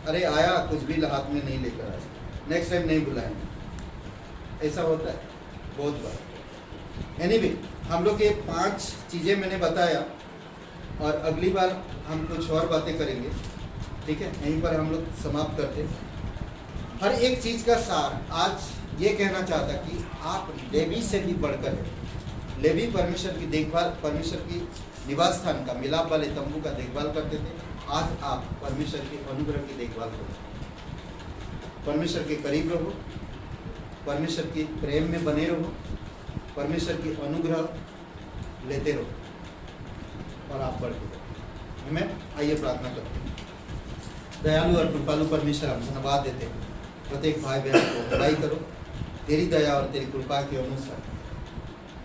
अरे आया कुछ भी हाथ में नहीं लेकर आया, नेक्स्ट टाइम नहीं बुलाएंगे। ऐसा होता है बहुत बार। एनीवे, हम लोग ये 5 चीज़ें मैंने बताया और अगली बार हम कुछ और बातें करेंगे। ठीक है, यहीं पर हम लोग समाप्त करते हैं। हर एक चीज़ का सार आज ये कहना चाहता कि आप लेवी से भी बढ़कर है। लेवी परमेश्वर की देखभाल, परमेश्वर की निवास स्थान का, मिलाप वाले तंबू का देखभाल करते थे। आज आप परमेश्वर के अनुग्रह की देखभाल करो, परमेश्वर के करीब रहो, परमेश्वर की प्रेम में बने रहो, परमेश्वर की अनुग्रह लेते रहो और आप बढ़ते रहो। हमें आइए प्रार्थना करते हैं। दयालु और कृपालु परमेश्वर, हम धन्यवाद देते हैं। प्रत्येक भाई बहन को भलाई करो, तेरी दया और तेरी कृपा के अनुसार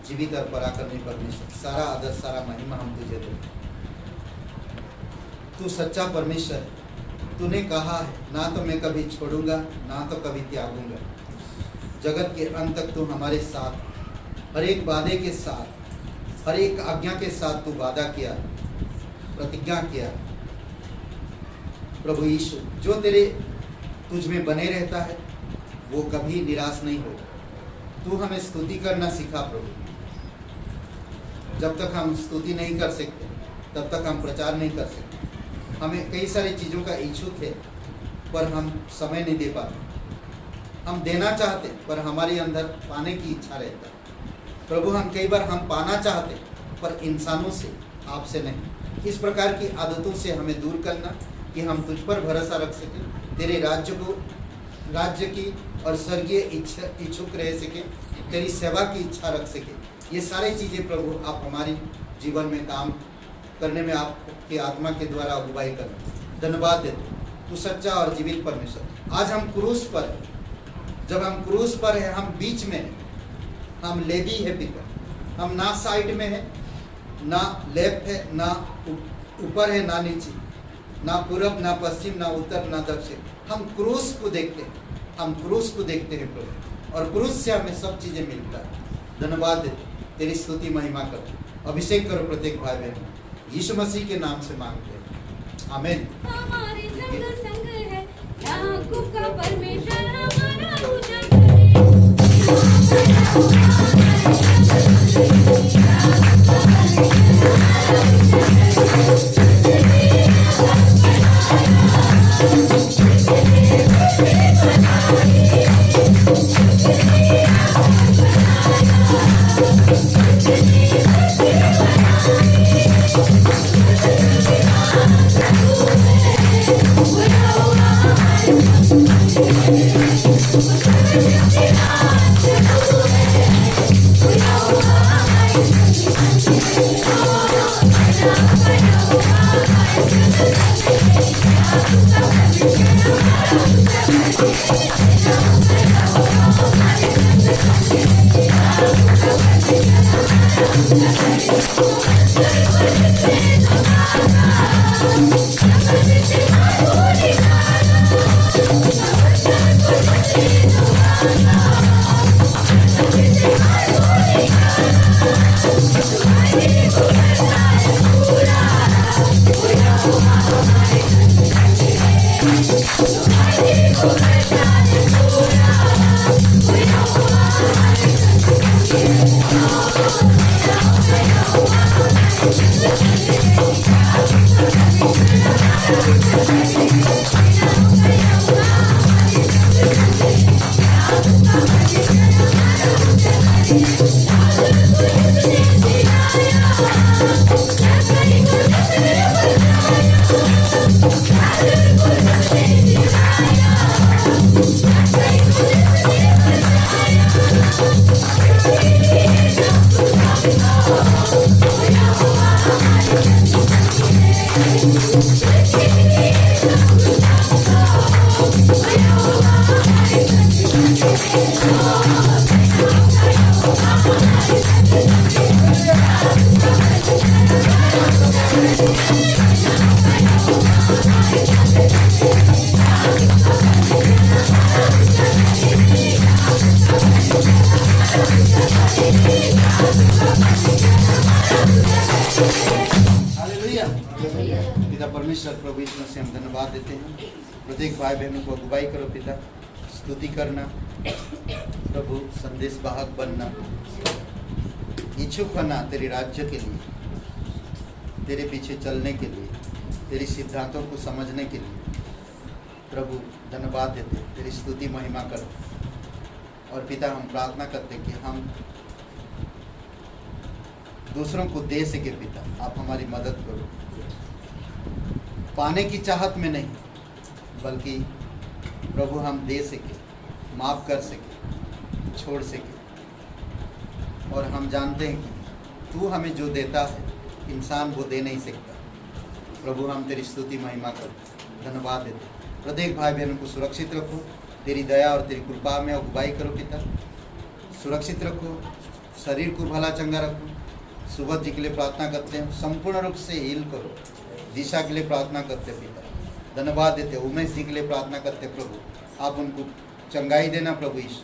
जीवित और पराक्रमी परमेश्वर, सारा आदर सारा महिमा हम तुझे देते। तू सच्चा परमेश्वर है। तूने कहा है, ना तो मैं कभी छोड़ूंगा ना तो कभी त्यागूंगा। जगत के अंत तक तू हमारे साथ, हर एक वादे के साथ, हर एक आज्ञा के साथ तू वादा किया, प्रतिज्ञा किया। प्रभु यीशु, जो तेरे तुझ में बने रहता है वो कभी निराश नहीं होगा। तू हमें स्तुति करना सिखा प्रभु। जब तक हम स्तुति नहीं कर सकते तब तक हम प्रचार नहीं कर सकते। हमें कई सारी चीज़ों का इच्छुक है पर हम समय नहीं दे पाते। हम देना चाहते पर हमारे अंदर पाने की इच्छा रहता है। प्रभु, हम कई बार हम पाना चाहते पर इंसानों से, आपसे नहीं। इस प्रकार की आदतों से हमें दूर करना कि हम तुझ पर भरोसा रख सकें, तेरे राज्य की और स्वर्गीय इच्छुक रह सके, तेरी सेवा की इच्छा रख सके। ये सारी चीज़ें प्रभु आप हमारे जीवन में काम करने में आपकी आत्मा के द्वारा अगुवाई करना। धन्यवाद देते, तू सच्चा और जीवित परमेश्वर। आज हम क्रूस पर हैं। जब हम क्रूस पर हैं, हम बीच में हैं। हम लेवी है पिता। हम ना साइड में है, ना लेफ्ट है, ना ऊपर है, ना नीचे, ना पूरब, ना पश्चिम, ना उत्तर, ना दक्षिण। हम क्रूस को देखते हैं। हम क्रूस को देखते हैं प्रभु, और क्रूस से हमें सब चीज़ें मिलता है। धन्यवाद देते, तेरी स्तुति महिमा करो। अभिषेक करो प्रत्येक भाई बहन, यीशु मसीह के नाम से मांगते हैं, आमीन। हमारे संग है याकूब का परमेश्वर, हमारा ऊंचा करे। हालेलुया। पिता परमेश्वर, प्रभु यीशु मसीह, हम धन्यवाद देते हैं। प्रत्येक भाई बहनों को अगुवाई करो पिता, स्तुति करना प्रभु, संदेश वाहक बनना, इच्छुक होना तेरे राज्य के लिए, तेरे पीछे चलने के लिए, तेरी सिद्धांतों को समझने के लिए। प्रभु धन्यवाद देते, तेरी स्तुति महिमा करो। और पिता हम प्रार्थना करते कि हम दूसरों को दे सके। पिता आप हमारी मदद करो, पाने की चाहत में नहीं, बल्कि प्रभु हम दे सके, माफ़ कर सके, छोड़ सके। और हम जानते हैं कि तू हमें जो देता है इंसान वो दे नहीं सकता। प्रभु हम तेरी स्तुति महिमा करते, धन्यवाद देते। प्रत्येक भाई बहनों को सुरक्षित रखो, तेरी दया और तेरी कृपा में अगुवाई करो पिता। सुरक्षित रखो, शरीर को भला चंगा रखो। सुबह जी के लिए प्रार्थना करते हैं, संपूर्ण रूप से हील करो। दिशा के लिए प्रार्थना करते पिता, धन्यवाद देते। उमेश जी के लिए प्रार्थना करते प्रभु, आप उनको चंगाई देना प्रभु यीशु,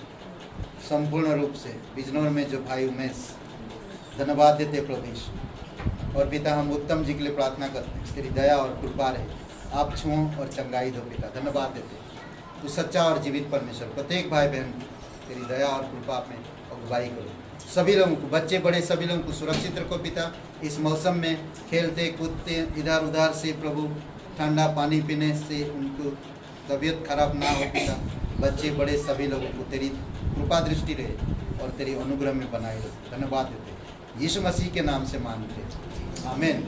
संपूर्ण रूप से। बिजनौर में जो भाई उमेश, धन्यवाद देते प्रभु यीशु। और पिता हम उत्तम जी के लिए प्रार्थना करते हैं, तेरी दया और कृपा रहे, आप छुओ और चंगाई दो पिता, धन्यवाद देते। तू सच्चा और जीवित परमेश्वर, प्रत्येक भाई बहन तेरी दया और कृपा में अगुवाई करो। सभी लोगों को, बच्चे बड़े सभी लोगों को सुरक्षित रखो पिता। इस मौसम में खेलते कूदते इधर उधर से प्रभु, ठंडा पानी पीने से उनको तबीयत खराब ना हो पिता। बच्चे बड़े सभी लोगों को तेरी कृपा दृष्टि रहे और तेरी अनुग्रह में बनाए रहे, धन्यवाद देते। यीशु मसीह के नाम से मांगते, आमीन।